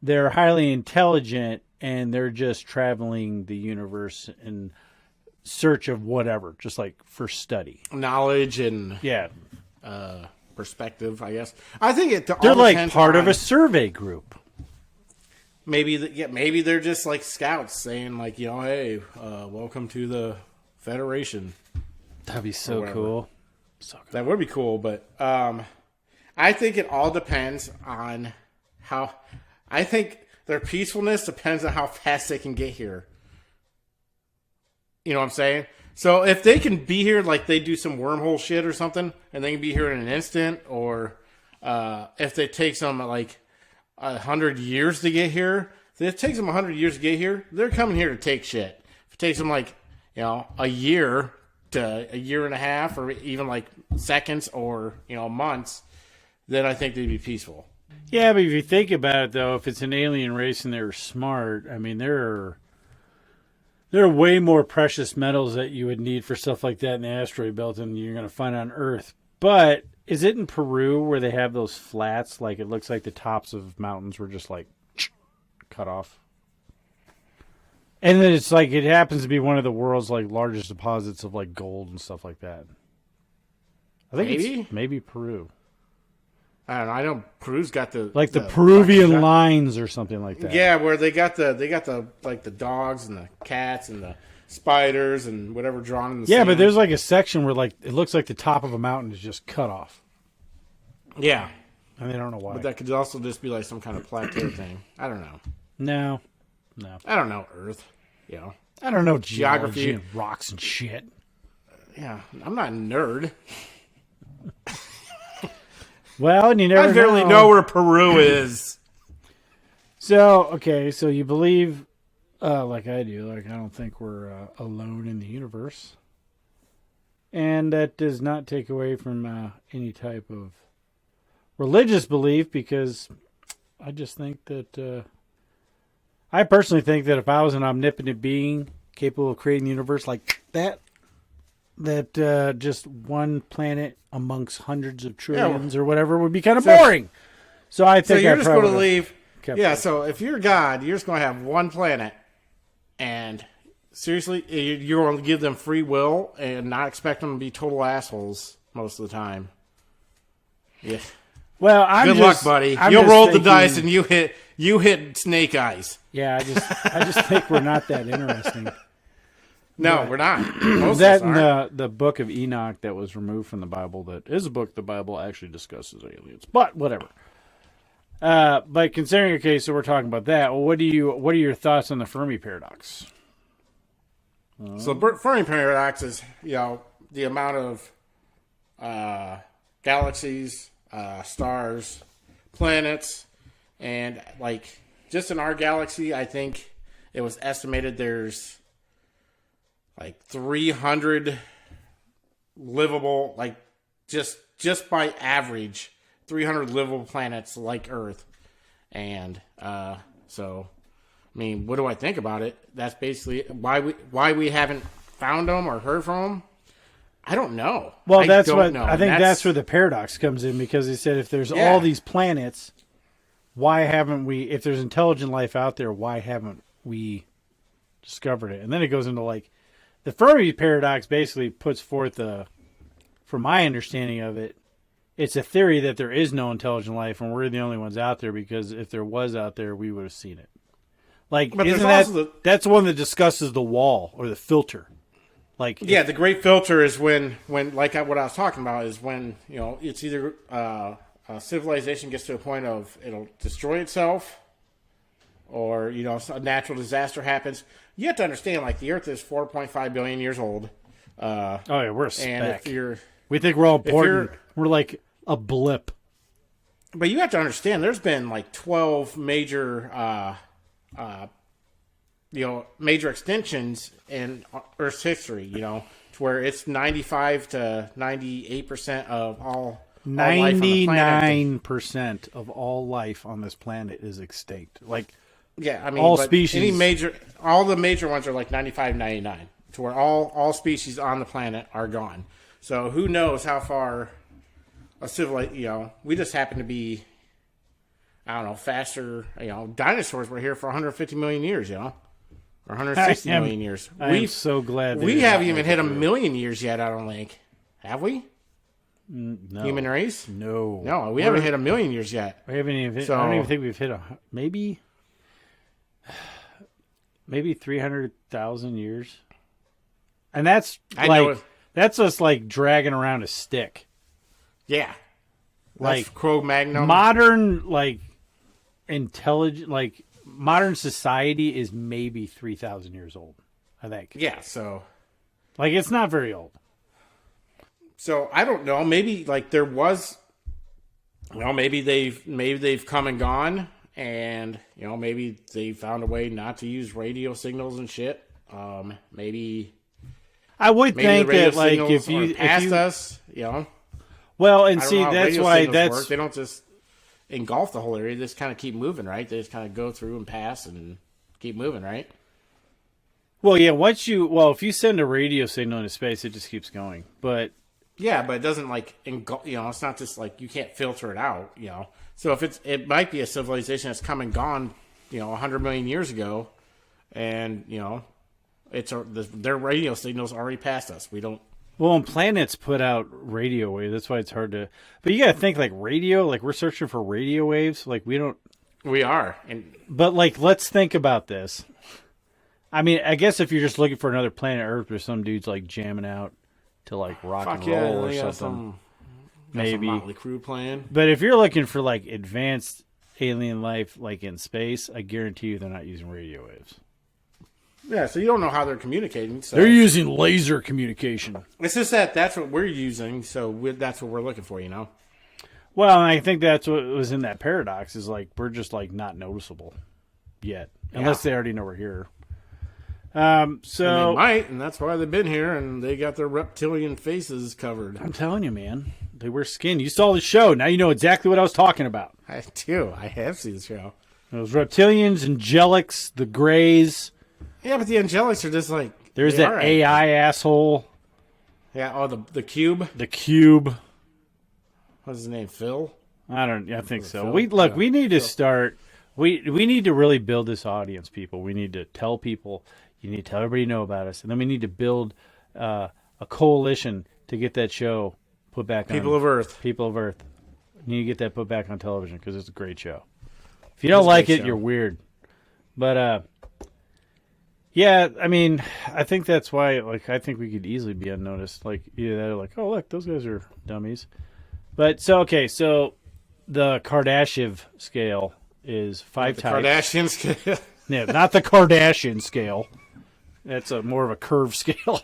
[SPEAKER 1] they're highly intelligent and they're just traveling the universe in search of whatever, just like for study.
[SPEAKER 2] Knowledge and perspective, I guess. I think
[SPEAKER 1] They're like part of a survey group.
[SPEAKER 2] Maybe maybe they're just like scouts saying like, hey, welcome to the Federation.
[SPEAKER 1] That'd be so cool.
[SPEAKER 2] That would be cool, but I think it all depends on how. I think their peacefulness depends on how fast they can get here. You know what I'm saying? So if they can be here, like they do some wormhole shit or something, and they can be here in an instant, or if it takes them like 100 years to get here, if it takes them 100 years to get here, they're coming here to take shit. If it takes them like a year to a year and a half, or even like seconds or months, then I think they'd be peaceful.
[SPEAKER 1] Yeah, but if you think about it, though, if it's an alien race and they're smart, I mean, there are way more precious metals that you would need for stuff like that in the asteroid belt than you're going to find on Earth. But is it in Peru where they have those flats? Like, it looks like the tops of mountains were just, like, cut off. And then it's like it happens to be one of the world's like largest deposits of like gold and stuff like that. I think it's maybe Peru.
[SPEAKER 2] I don't know. I know Peru's got the
[SPEAKER 1] Peruvian lines or something like that.
[SPEAKER 2] Yeah, where they got the like the dogs and the cats and the spiders and whatever drawn in the sand.
[SPEAKER 1] But there's like a section where like it looks like the top of a mountain is just cut off.
[SPEAKER 2] Yeah.
[SPEAKER 1] And they don't know why.
[SPEAKER 2] But that could also just be like some kind of plateau thing. I don't know.
[SPEAKER 1] No.
[SPEAKER 2] I don't know Earth.
[SPEAKER 1] I don't know geography and rocks and shit.
[SPEAKER 2] Yeah, I'm not a nerd.
[SPEAKER 1] Well, and you never
[SPEAKER 2] I barely know where Peru is.
[SPEAKER 1] So you believe, like I do, like I don't think we're alone in the universe. And that does not take away from any type of religious belief, because I just think that, I personally think that if I was an omnipotent being capable of creating the universe like that just one planet amongst hundreds of trillions or whatever would be kind of boring. So I think
[SPEAKER 2] you're just going to leave. Yeah. So if you're God, you're just going to have one planet, and seriously, you're going to give them free will and not expect them to be total assholes most of the time. Yeah.
[SPEAKER 1] Well,
[SPEAKER 2] good luck, buddy. You'll roll the dice and you hit snake eyes.
[SPEAKER 1] Yeah, I just think we're not that interesting.
[SPEAKER 2] No, we're not. Most
[SPEAKER 1] that
[SPEAKER 2] of us aren't.
[SPEAKER 1] the book of Enoch that was removed from the Bible, that is a book the Bible actually discusses aliens. But whatever. But considering, okay, so we're talking about that. Well, what are your thoughts on the Fermi Paradox?
[SPEAKER 2] So the Furry Paradox is, the amount of galaxies, stars, planets, and like just in our galaxy, I think it was estimated there's like 300 livable, like just by average, 300 livable planets like Earth. And so, I mean, what do I think about it? That's basically why we haven't found them or heard from them. I don't know.
[SPEAKER 1] Well, I think that's where the paradox comes in, because he said if there's all these planets, why haven't we? If there's intelligent life out there, why haven't we discovered it? And then it goes into like the Furry Paradox basically puts forth from my understanding of it, it's a theory that there is no intelligent life and we're the only ones out there, because if there was out there, we would have seen it. Like, but that's one that discusses the wall or the filter. Like,
[SPEAKER 2] the great filter is when like what I was talking about is when, it's either civilization gets to a point of it'll destroy itself, or, a natural disaster happens. You have to understand, like, the Earth is 4.5 billion years old.
[SPEAKER 1] We're a speck.
[SPEAKER 2] And
[SPEAKER 1] we think we're all important. We're like a blip.
[SPEAKER 2] But you have to understand, there's been like 12 major major extinctions in Earth's history, to where it's 95 to 98% of all
[SPEAKER 1] 99% of all life on this planet is extinct. Like,
[SPEAKER 2] yeah, I mean,
[SPEAKER 1] all species.
[SPEAKER 2] All the major ones are like 95, 99, to where all species on the planet are gone. So who knows how far a civilization, we just happen to be, I don't know, faster. Dinosaurs were here for 150 million years, or 160 million years.
[SPEAKER 1] I'm so glad
[SPEAKER 2] we haven't even hit a million years yet, I don't think. Have we?
[SPEAKER 1] No.
[SPEAKER 2] Human race?
[SPEAKER 1] No,
[SPEAKER 2] we haven't hit a million years yet.
[SPEAKER 1] We haven't even hit, I don't even think we've hit maybe 300,000 years. And that's that's us like dragging around a stick.
[SPEAKER 2] Yeah.
[SPEAKER 1] Like
[SPEAKER 2] that's Cro-Magnon.
[SPEAKER 1] Modern, like, intelligent, like, modern society is maybe 3,000 years old, I think.
[SPEAKER 2] Yeah, so.
[SPEAKER 1] Like, it's not very old.
[SPEAKER 2] So, I don't know. Maybe, like, there was, maybe they've come and gone, and, maybe they found a way not to use radio signals and shit. Maybe
[SPEAKER 1] I would think that, like, if you
[SPEAKER 2] passed us,
[SPEAKER 1] Well, and see, that's why
[SPEAKER 2] work. They don't just engulf the whole area. They just kind of keep moving, right? They just kind of go through and pass and keep moving, right?
[SPEAKER 1] Well, yeah. If you send a radio signal into space, it just keeps going. But
[SPEAKER 2] yeah, but it doesn't like engulf. It's not just like you can't filter it out. So if it might be a civilization that's come and gone, 100 million years ago, and their radio signals already past us. We don't.
[SPEAKER 1] Well, and planets put out radio waves. That's why it's hard to. But you got to think like radio. Like we're searching for radio waves. Like we don't.
[SPEAKER 2] We are.
[SPEAKER 1] But like, let's think about this. I mean, I guess if you're just looking for another planet Earth, where some dude's like jamming out to like rock and roll or something, maybe
[SPEAKER 2] some Motley Crue playing.
[SPEAKER 1] But if you're looking for like advanced alien life, like in space, I guarantee you they're not using radio waves.
[SPEAKER 2] Yeah, so you don't know how they're communicating. So.
[SPEAKER 1] They're using laser communication.
[SPEAKER 2] It's just that's what we're using, so that's what we're looking for,
[SPEAKER 1] Well, and I think that's what was in that paradox is like we're just like not noticeable yet, unless they already know we're here. So
[SPEAKER 2] and they might, and that's why they've been here, and they got their reptilian faces covered.
[SPEAKER 1] I'm telling you, man, they wear skin. You saw the show. Now you know exactly what I was talking about.
[SPEAKER 2] I do. I have seen the show.
[SPEAKER 1] Those reptilians, angelics, the Greys.
[SPEAKER 2] Yeah, but the angelics are just like
[SPEAKER 1] there's that AI asshole.
[SPEAKER 2] Yeah. Oh, the cube.
[SPEAKER 1] The cube.
[SPEAKER 2] What's his name? Phil.
[SPEAKER 1] I think so.
[SPEAKER 2] Phil?
[SPEAKER 1] We need to start. We need to really build this audience, people. We need to tell people. You need to tell everybody know about us, and then we need to build a coalition to get that show put back on.
[SPEAKER 2] People of Earth.
[SPEAKER 1] People of Earth. You need to get that put back on television because it's a great show. If you don't like it, you're weird. But yeah, I mean, I think that's why. Like, I think we could easily be unnoticed. Like, either that or like, oh look, those guys are dummies. But so the Kardashev scale is 5 types.
[SPEAKER 2] Kardashian scale.
[SPEAKER 1] Yeah, not the Kardashian scale. That's more of a curved scale.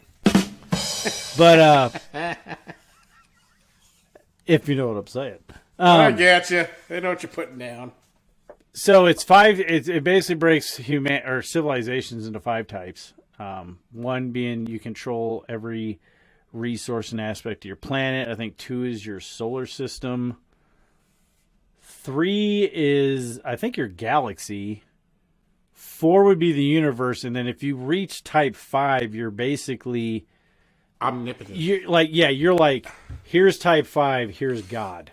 [SPEAKER 1] But if you know what I'm saying.
[SPEAKER 2] I get you. I know what you're putting down.
[SPEAKER 1] So it's 5. It basically breaks civilizations into 5 types. One being you control every resource and aspect of your planet. I think 2 is your solar system. 3 is, I think, your galaxy. 4 would be the universe, and then if you reach type 5, you're basically
[SPEAKER 2] omnipotent.
[SPEAKER 1] You're like, here's type 5, here's God.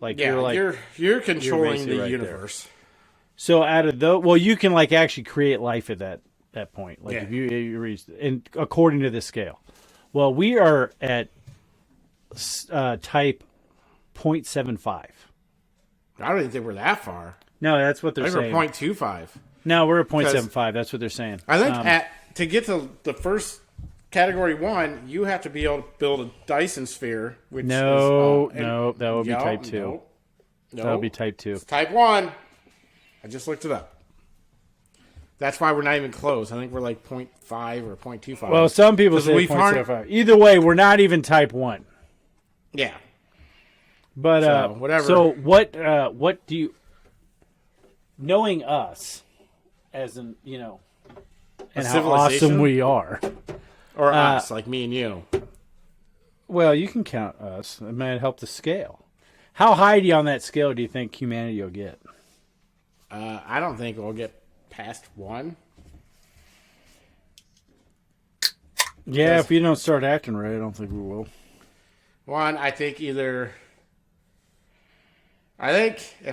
[SPEAKER 1] Like
[SPEAKER 2] you're controlling the universe.
[SPEAKER 1] There. So out of you can like actually create life at that point. Like if you reach, and according to this scale. Well, we are at type 0.75.
[SPEAKER 2] I don't even think we're that far.
[SPEAKER 1] No, that's what they're saying.
[SPEAKER 2] We're 0.25.
[SPEAKER 1] No, we're at 0.75. That's what they're saying.
[SPEAKER 2] I think to get to the first category 1, you have to be able to build a Dyson sphere. Which
[SPEAKER 1] that would be type 2.
[SPEAKER 2] No,
[SPEAKER 1] that would be type 2.
[SPEAKER 2] It's type 1. I just looked it up. That's why we're not even close. I think we're like 0.5 or 0.25.
[SPEAKER 1] Well, some people say 0.75. Either way, we're not even type 1.
[SPEAKER 2] Yeah.
[SPEAKER 1] But
[SPEAKER 2] whatever.
[SPEAKER 1] So what do you, knowing us as an and how awesome we are,
[SPEAKER 2] or us like me and you?
[SPEAKER 1] Well, you can count us. It might help the scale. How high on that scale do you think humanity will get?
[SPEAKER 2] I don't think we'll get past 1.
[SPEAKER 1] Yeah, if you don't start acting right, I don't think we will.
[SPEAKER 2] 1, I think if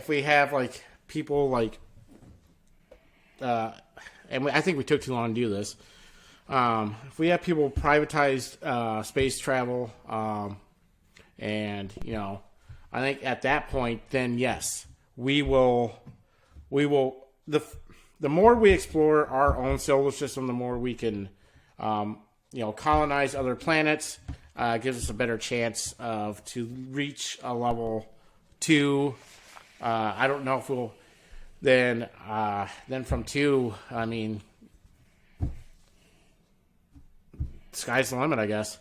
[SPEAKER 2] we have like people like, I think we took too long to do this. If we have people privatize space travel, and I think at that point, then yes, we will. The more we explore our own solar system, the more we can, colonize other planets. Gives us a better chance to reach a level 2. I don't know if we'll then from 2. I mean, sky's the limit, I guess.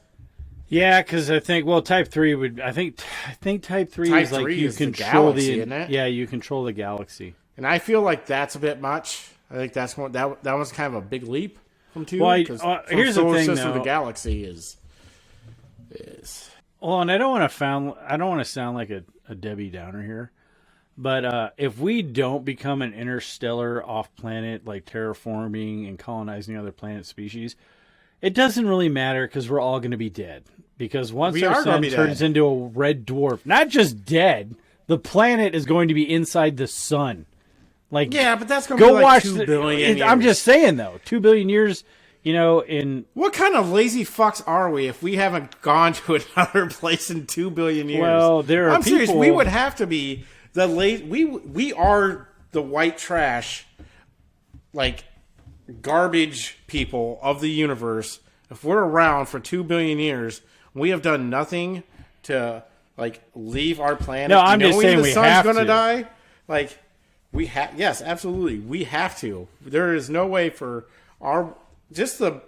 [SPEAKER 1] Yeah, because I think type 3 would. I think type 3
[SPEAKER 2] type
[SPEAKER 1] is like
[SPEAKER 2] 3
[SPEAKER 1] you
[SPEAKER 2] is
[SPEAKER 1] control
[SPEAKER 2] the galaxy, isn't it?
[SPEAKER 1] Yeah, you control the galaxy.
[SPEAKER 2] And I feel like that's a bit much. I think that was kind of a big leap from 2.
[SPEAKER 1] Well,
[SPEAKER 2] the
[SPEAKER 1] here's the thing,
[SPEAKER 2] system,
[SPEAKER 1] though.
[SPEAKER 2] The galaxy is.
[SPEAKER 1] Well, and I don't want to sound like a Debbie Downer here, but if we don't become an interstellar off-planet, like terraforming and colonizing other planet species, it doesn't really matter because we're all going to be dead. Because once our sun turns into a red dwarf, not just dead, the planet is going to be inside the sun. Like,
[SPEAKER 2] yeah, but that's going to
[SPEAKER 1] go
[SPEAKER 2] be like
[SPEAKER 1] watch
[SPEAKER 2] 2 billion years.
[SPEAKER 1] I'm just saying though, 2 billion years. In
[SPEAKER 2] what kind of lazy fucks are we if we haven't gone to another place in 2 billion years?
[SPEAKER 1] Well, there are
[SPEAKER 2] I'm serious.
[SPEAKER 1] people-
[SPEAKER 2] We would have to be the late. We are the white trash, like garbage people of the universe. If we're around for 2 billion years, we have done nothing to like leave our planet.
[SPEAKER 1] No, I'm just saying
[SPEAKER 2] the
[SPEAKER 1] we
[SPEAKER 2] sun's
[SPEAKER 1] have
[SPEAKER 2] gonna
[SPEAKER 1] to.
[SPEAKER 2] die. Like we have. Yes, absolutely. We have to. There is no way for our just the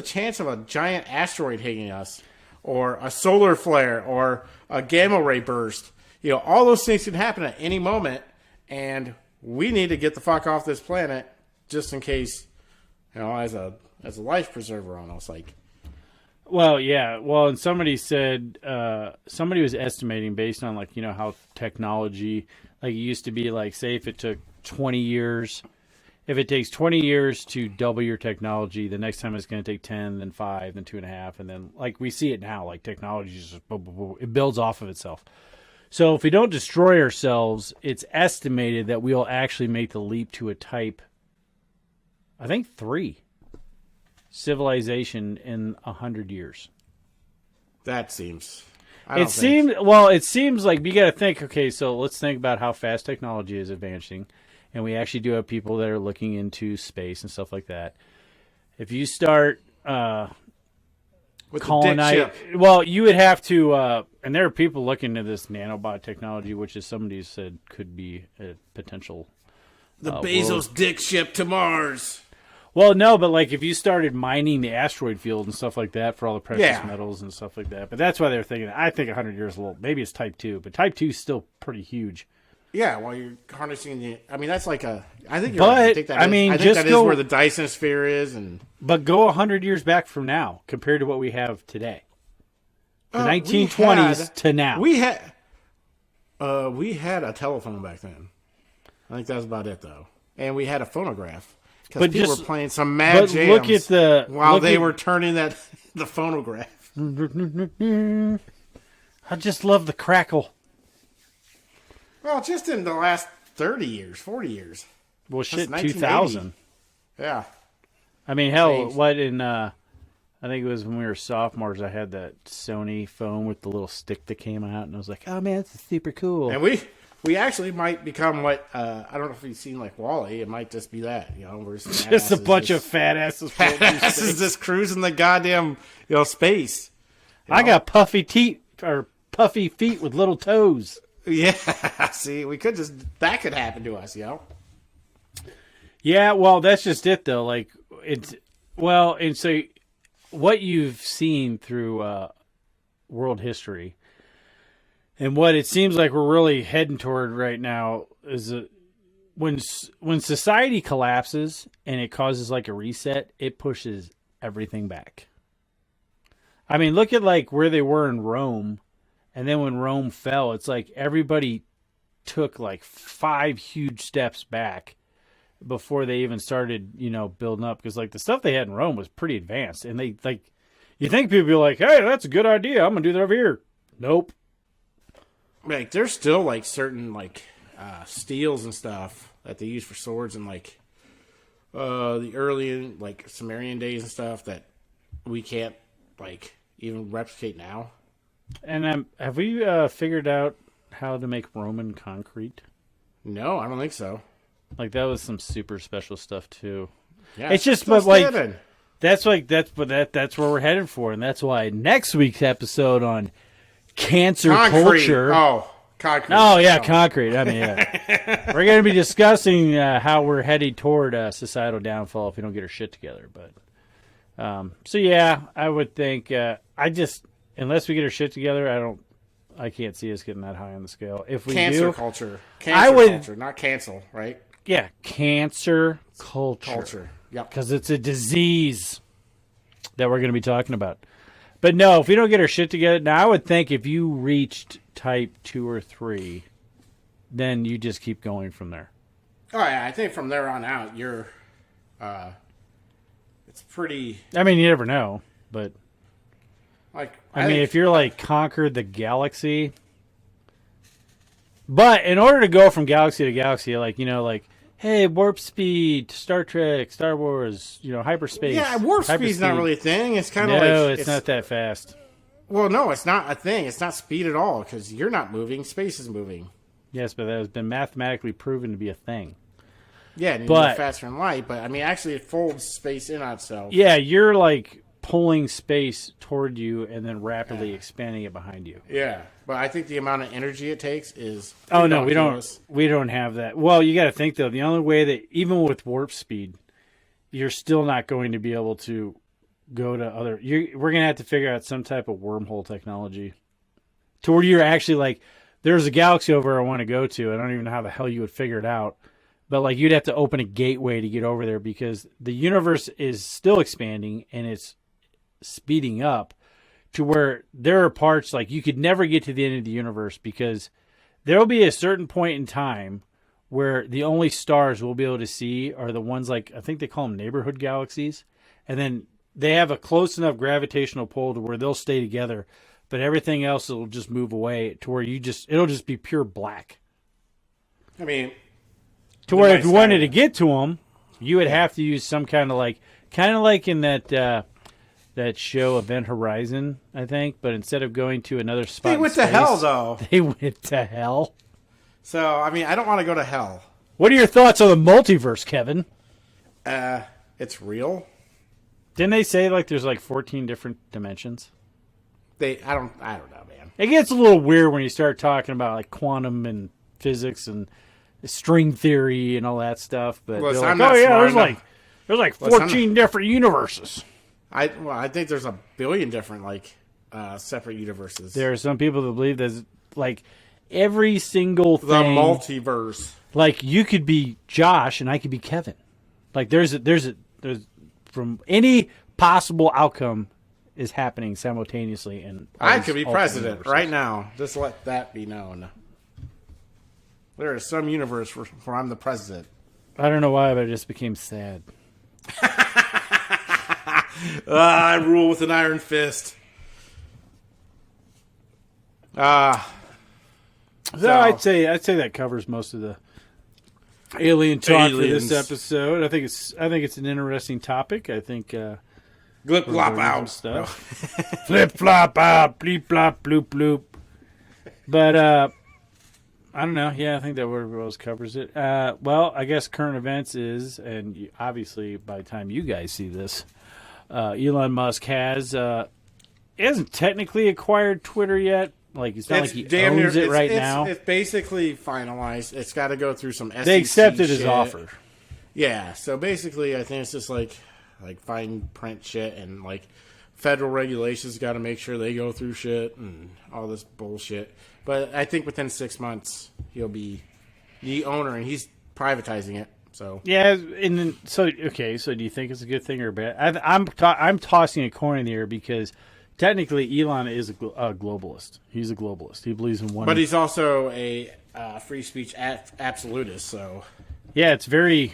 [SPEAKER 2] chance of a giant asteroid hitting us, or a solar flare, or a gamma ray burst. All those things can happen at any moment, and we need to get the fuck off this planet just in case. As a life preserver on us, like.
[SPEAKER 1] Well, yeah. Well, and somebody said somebody was estimating based on like how technology, like it used to be, like say if it took 20 years. If it takes 20 years to double your technology, the next time it's going to take 10, then 5, then 2.5, and then like we see it now, like technology just boom, boom, boom, it builds off of itself. So if we don't destroy ourselves, it's estimated that we'll actually make the leap to a type, I think 3, civilization in 100 years.
[SPEAKER 2] That seems.
[SPEAKER 1] It seems like you got to think. Okay, so let's think about how fast technology is advancing. And we actually do have people that are looking into space and stuff like that. If you start colonizing, well, you would have to. And there are people looking into this nanobot technology, which is somebody said could be a potential.
[SPEAKER 2] The Bezos dick ship to Mars.
[SPEAKER 1] Well, no, but like if you started mining the asteroid field and stuff like that for all the precious metals and stuff like that. But that's why they're thinking. I think 100 years a little. Maybe it's type 2, but type 2 is still pretty huge.
[SPEAKER 2] Yeah, while you're harnessing the. I mean, that's like a. I think you're
[SPEAKER 1] but,
[SPEAKER 2] right. I think that is where the Dyson sphere is, and.
[SPEAKER 1] But go 100 years back from now, compared to what we have today. The 1920s to now.
[SPEAKER 2] We had a telephone back then. I think that was about it, though, and we had a phonograph because people were playing some mad jams. While they were turning the phonograph.
[SPEAKER 1] I just love the crackle.
[SPEAKER 2] Well, just in the last 30 years, 40 years.
[SPEAKER 1] Well, shit, 2000.
[SPEAKER 2] Yeah.
[SPEAKER 1] I mean, hell, I think it was when we were sophomores, I had that Sony phone with the little stick that came out, and I was like, oh, man, that's super cool.
[SPEAKER 2] And we actually might become what, I don't know if you've seen, like, WALL-E. It might just be that, we're
[SPEAKER 1] just a bunch of fat asses.
[SPEAKER 2] Fat asses just cruising the goddamn, space.
[SPEAKER 1] I got puffy feet with little toes.
[SPEAKER 2] Yeah, see, that could happen to us,
[SPEAKER 1] Yeah, well, that's just it, though. Like, and so what you've seen through world history and what it seems like we're really heading toward right now is when society collapses and it causes like a reset, it pushes everything back. I mean, look at like where they were in Rome. And then when Rome fell, it's like everybody took like 5 huge steps back before they even started, building up. Because like the stuff they had in Rome was pretty advanced. And they like, you think people be like, hey, that's a good idea. I'm going to do that over here. Nope.
[SPEAKER 2] Like there's still like certain like steels and stuff that they use for swords and like the early like Sumerian days and stuff that we can't like even replicate now.
[SPEAKER 1] And have we figured out how to make Roman concrete?
[SPEAKER 2] No, I don't think so.
[SPEAKER 1] Like that was some super special stuff too.
[SPEAKER 2] Yeah,
[SPEAKER 1] it's just but like that's where we're headed for, and that's why next week's episode on cancer culture.
[SPEAKER 2] Oh, concrete.
[SPEAKER 1] Oh yeah, concrete. I mean, yeah. We're going to be discussing how we're heading toward societal downfall if we don't get our shit together. But so yeah, I would think unless we get our shit together, I can't see us getting that high on the scale. If we do,
[SPEAKER 2] culture, culture, not cancel, right?
[SPEAKER 1] Yeah, cancer culture.
[SPEAKER 2] Yep.
[SPEAKER 1] Because it's a disease that we're going to be talking about. But no, if we don't get our shit together, now I would think if you reached type 2 or 3, then you just keep going from there.
[SPEAKER 2] Oh yeah, I think from there on out, you're, it's pretty.
[SPEAKER 1] I mean, you never know, but.
[SPEAKER 2] Like,
[SPEAKER 1] I mean, if you're like conquered the galaxy, but in order to go from galaxy to galaxy, like hey, warp speed, Star Trek, Star Wars, hyperspace.
[SPEAKER 2] Yeah, warp speed's not really a thing. It's kind of like...
[SPEAKER 1] No, it's not that fast.
[SPEAKER 2] Well, no, it's not a thing. It's not speed at all, because you're not moving. Space is moving.
[SPEAKER 1] Yes, but that has been mathematically proven to be a thing.
[SPEAKER 2] Yeah, and you move faster than light, but, I mean, actually it folds space in on itself.
[SPEAKER 1] Yeah, you're, like, pulling space toward you and then rapidly expanding it behind you.
[SPEAKER 2] Yeah, but I think the amount of energy it takes is...
[SPEAKER 1] Oh, no, we don't have that. Well, you got to think, though, the only way that, even with warp speed, you're still not going to be able to go to other... We're going to have to figure out some type of wormhole technology to where you're actually, like, there's a galaxy over I want to go to. I don't even know how the hell you would figure it out. But, like, you'd have to open a gateway to get over there because the universe is still expanding and it's speeding up to where there are parts, like, you could never get to the end of the universe because there will be a certain point in time where the only stars we'll be able to see are the ones, like, I think they call them neighborhood galaxies. And then they have a close enough gravitational pull to where they'll stay together. But everything else will just move away to where it'll just be pure black.
[SPEAKER 2] I mean,
[SPEAKER 1] to where if you wanted to get to them, you would have to use some kind of like in that show Event Horizon, I think. But instead of going to another spot,
[SPEAKER 2] they went to hell though.
[SPEAKER 1] They went to hell.
[SPEAKER 2] So I mean, I don't want to go to hell.
[SPEAKER 1] What are your thoughts on the multiverse, Kevin?
[SPEAKER 2] It's real.
[SPEAKER 1] Didn't they say like there's like 14 different dimensions?
[SPEAKER 2] I don't know, man.
[SPEAKER 1] It gets a little weird when you start talking about like quantum and physics and string theory and all that stuff. But they're like, oh yeah, there's like 14 different universes.
[SPEAKER 2] I think there's a billion different separate universes.
[SPEAKER 1] There are some people that believe there's like every single thing.
[SPEAKER 2] The multiverse.
[SPEAKER 1] Like you could be Josh and I could be Kevin. Like there's from any possible outcome is happening simultaneously, and
[SPEAKER 2] I could be president right now. Just let that be known. There is some universe where I'm the president.
[SPEAKER 1] I don't know why, but I just became sad.
[SPEAKER 2] I rule with an iron fist.
[SPEAKER 1] So I'd say that covers most of the alien talk for this episode. I think it's an interesting topic. I think.
[SPEAKER 2] Glip flop out
[SPEAKER 1] stuff. Flip flop out, bleep blop bloop bloop. But I don't know. Yeah, I think that word else covers it. Well, I guess current events is, and obviously by the time you guys see this, Elon Musk he hasn't technically acquired Twitter yet. Like it's not like he owns it right now.
[SPEAKER 2] It's basically finalized. It's got to go through some SEC
[SPEAKER 1] They accepted
[SPEAKER 2] shit.
[SPEAKER 1] His offer.
[SPEAKER 2] Yeah. So basically, I think it's just like fine print shit and like federal regulations got to make sure they go through shit and all this bullshit. But I think within 6 months he'll be the owner and he's privatizing it. So
[SPEAKER 1] yeah, and then, so do you think it's a good thing or bad? I'm tossing a coin here because technically Elon is a globalist. He's a globalist. He believes in one.
[SPEAKER 2] But he's also a free speech absolutist. So
[SPEAKER 1] yeah, it's very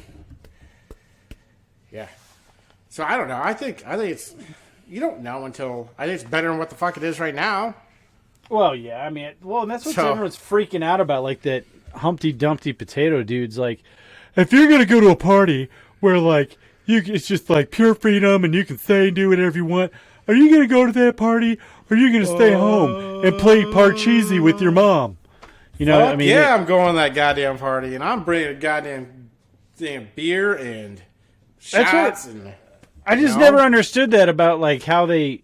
[SPEAKER 2] yeah. So I don't know. I think it's you don't know until I think it's better than what the fuck it is right now.
[SPEAKER 1] Well, yeah. I mean, and that's what everyone's freaking out about. Like that Humpty Dumpty potato dude's like, if you're gonna go to a party where like it's just like pure freedom and you can say and do whatever you want, are you gonna go to that party or are you gonna stay home and play Parcheesi with your mom? You know, I mean,
[SPEAKER 2] yeah, I'm going to that goddamn party and I'm bringing a goddamn beer and shots and.
[SPEAKER 1] I just never understood that about like how they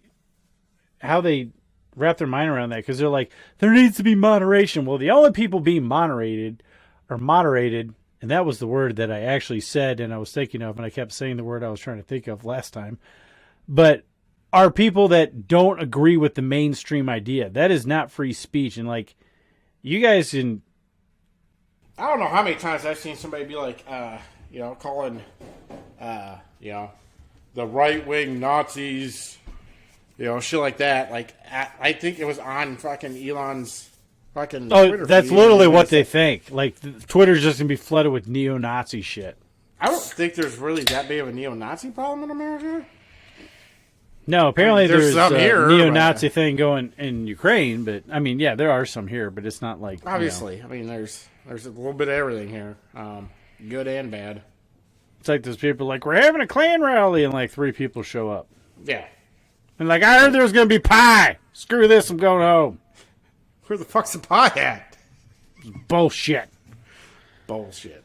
[SPEAKER 1] wrap their mind around that because they're like there needs to be moderation. Well, the only people being moderated, and that was the word that I actually said and I was thinking of, and I kept saying the word I was trying to think of last time. But are people that don't agree with the mainstream idea. That is not free speech, and like you guys can.
[SPEAKER 2] I don't know how many times I've seen somebody be like, calling, the right-wing Nazis, shit like that. Like, I think it was on fucking Elon's fucking Twitter
[SPEAKER 1] that's
[SPEAKER 2] feed.
[SPEAKER 1] literally what they think. Like, Twitter's just going to be flooded with neo-Nazi shit.
[SPEAKER 2] I don't think there's really that big of a neo-Nazi problem in America.
[SPEAKER 1] No, apparently there's
[SPEAKER 2] some
[SPEAKER 1] a
[SPEAKER 2] here,
[SPEAKER 1] neo-Nazi thing going in Ukraine, but, I mean, yeah, there are some here, but it's not like...
[SPEAKER 2] Obviously. I mean, there's a little bit of everything here. good and bad.
[SPEAKER 1] It's like those people like, we're having a Klan rally, and like 3 people show up.
[SPEAKER 2] Yeah.
[SPEAKER 1] And like, I heard there was going to be pie. Screw this, I'm going home.
[SPEAKER 2] Where the fuck's the pie at?
[SPEAKER 1] Bullshit.
[SPEAKER 2] Bullshit.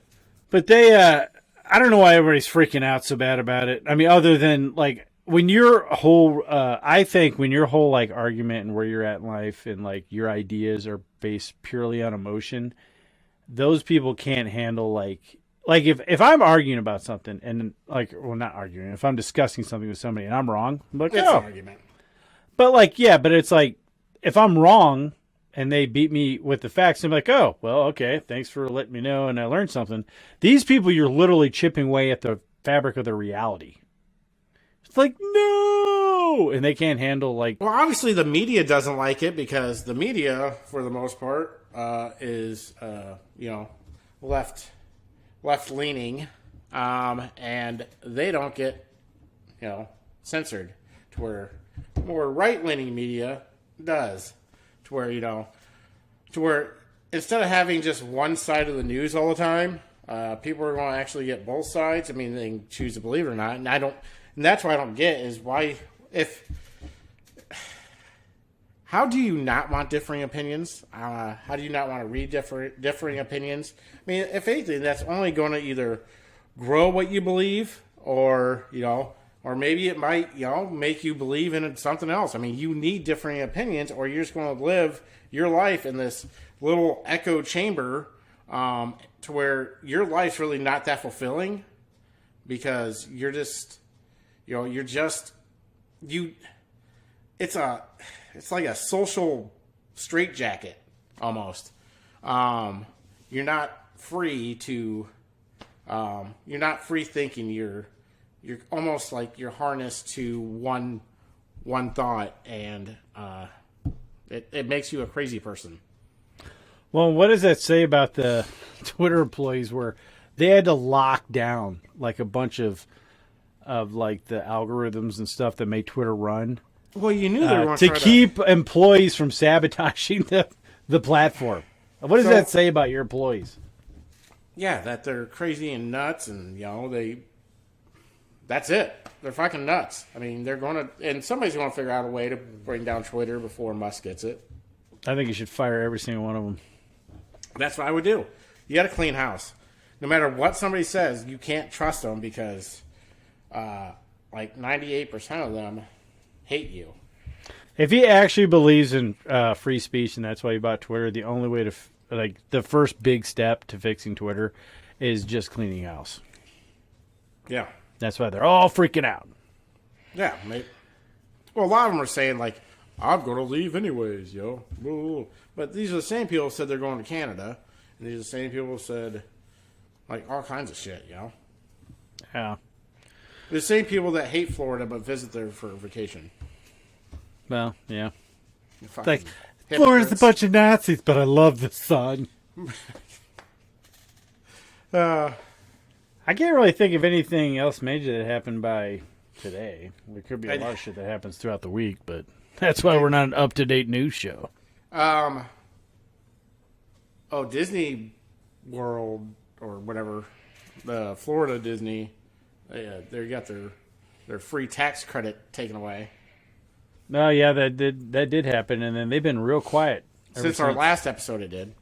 [SPEAKER 1] But they, I don't know why everybody's freaking out so bad about it. I mean, other than like when your whole, I think when your whole like argument and where you're at in life and like your ideas are based purely on emotion, those people can't handle like if I'm arguing about something and like, well, not arguing, if I'm discussing something with somebody and I'm wrong, I'm like,
[SPEAKER 2] It's
[SPEAKER 1] oh.
[SPEAKER 2] an argument.
[SPEAKER 1] But like, yeah, but it's like, if I'm wrong and they beat me with the facts, I'm like, oh, well, okay, thanks for letting me know and I learned something. These people, you're literally chipping away at the fabric of their reality. It's like, no! And they can't handle like...
[SPEAKER 2] Well, obviously the media doesn't like it because the media, for the most part, is, left-leaning, and they don't get, censored to where more right-leaning media does. To where instead of having just one side of the news all the time, people are going to actually get both sides. I mean, they can choose to believe it or not, and that's what I don't get is why how do you not want differing opinions? How do you not want to read differing opinions? I mean, if anything, that's only going to either grow what you believe, or maybe it might, make you believe in something else. I mean, you need differing opinions, or you're just going to live your life in this little echo chamber, to where your life's really not that fulfilling, because you're just, it's like a social straitjacket almost. You're not free to, you're not free thinking. You're almost like you're harnessed to one thought, and it makes you a crazy person.
[SPEAKER 1] Well, what does that say about the Twitter employees where they had to lock down like a bunch of like the algorithms and stuff that made Twitter run?
[SPEAKER 2] Well, you knew they were going
[SPEAKER 1] to keep employees from sabotaging the platform. What does that say about your employees?
[SPEAKER 2] Yeah, that they're crazy and nuts, and that's it. They're fucking nuts. I mean, and somebody's going to figure out a way to bring down Twitter before Musk gets it.
[SPEAKER 1] I think you should fire every single one of them.
[SPEAKER 2] That's what I would do. You got to clean house. No matter what somebody says, you can't trust them because, like 98% of them hate you.
[SPEAKER 1] If he actually believes in free speech and that's why he bought Twitter, the only way to the first big step to fixing Twitter is just cleaning house.
[SPEAKER 2] Yeah.
[SPEAKER 1] That's why they're all freaking out.
[SPEAKER 2] Yeah. Well, a lot of them are saying, like, I'm going to leave anyways, yo. But these are the same people who said they're going to Canada. And these are the same people who said, like, all kinds of shit,
[SPEAKER 1] Yeah.
[SPEAKER 2] The same people that hate Florida but visit there for vacation.
[SPEAKER 1] Well, yeah.
[SPEAKER 2] Like,
[SPEAKER 1] Florida's a bunch of Nazis, but I love the sun. I can't really think of anything else major that happened by today. There could be a lot of shit that happens throughout the week, but that's why we're not an up-to-date news show.
[SPEAKER 2] Disney World or whatever, the Florida Disney, they got their free tax credit taken away.
[SPEAKER 1] No, yeah, that did happen, and then they've been real quiet
[SPEAKER 2] since our last episode. It did,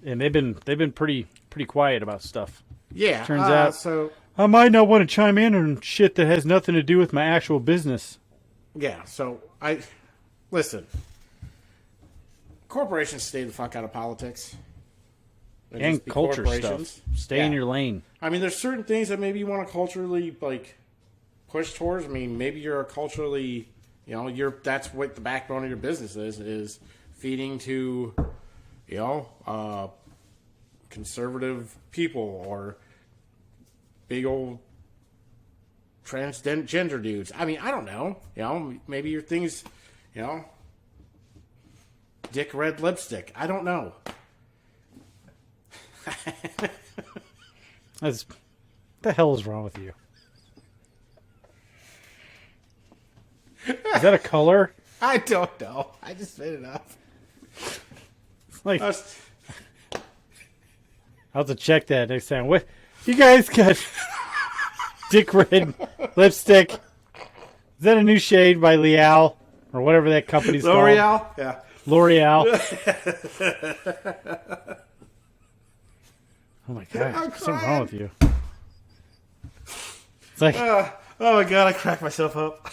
[SPEAKER 1] and they've been pretty quiet about stuff.
[SPEAKER 2] Yeah,
[SPEAKER 1] turns out.
[SPEAKER 2] So
[SPEAKER 1] I might not want to chime in on shit that has nothing to do with my actual business.
[SPEAKER 2] Yeah, so listen. Corporations stay the fuck out of politics.
[SPEAKER 1] And culture stuff. Stay in your lane.
[SPEAKER 2] I mean, there's certain things that maybe you want to culturally push towards. I mean, maybe you're a culturally, that's what the backbone of your business is feeding to, conservative people or big old transgender dudes. I mean, I don't know. Maybe your thing's, dick red lipstick. I don't know.
[SPEAKER 1] What the hell is wrong with you? Is that a color?
[SPEAKER 2] I don't know. I just made it up.
[SPEAKER 1] Like, I'll have to check that next time. What you guys got? Dick red lipstick. Is that a new shade by L'Oreal or whatever that company's called?
[SPEAKER 2] L'Oreal? Yeah.
[SPEAKER 1] L'Oreal. Oh my god, what's wrong with you? It's like
[SPEAKER 2] Oh my god, I cracked myself up.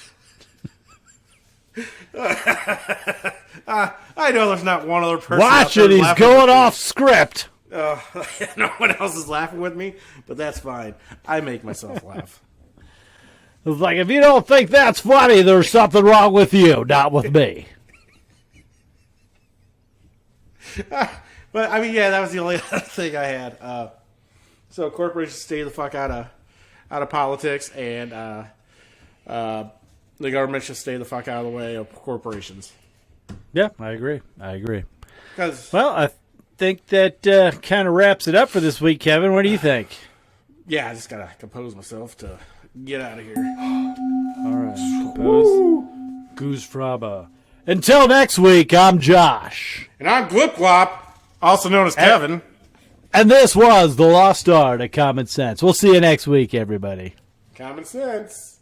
[SPEAKER 2] I know there's not one other person.
[SPEAKER 1] watch it, he's going off script.
[SPEAKER 2] No one else is laughing with me, but that's fine. I make myself laugh.
[SPEAKER 1] It's like, if you don't think that's funny, there's something wrong with you, not with me.
[SPEAKER 2] But I mean, yeah, that was the only other thing I had. So corporations stay the fuck out of politics, and the government should stay the fuck out of the way of corporations.
[SPEAKER 1] Yeah, I agree.
[SPEAKER 2] Well,
[SPEAKER 1] I think that kind of wraps it up for this week, Kevin. What do you think?
[SPEAKER 2] Yeah, I just gotta compose myself to get out of here.
[SPEAKER 1] All right, compose. Goose Fraba. Until next week, I'm Josh.
[SPEAKER 2] And I'm Glip Glop, also known as Kevin.
[SPEAKER 1] And this was The Lost Art of Common Sense. We'll see you next week, everybody.
[SPEAKER 2] Common sense.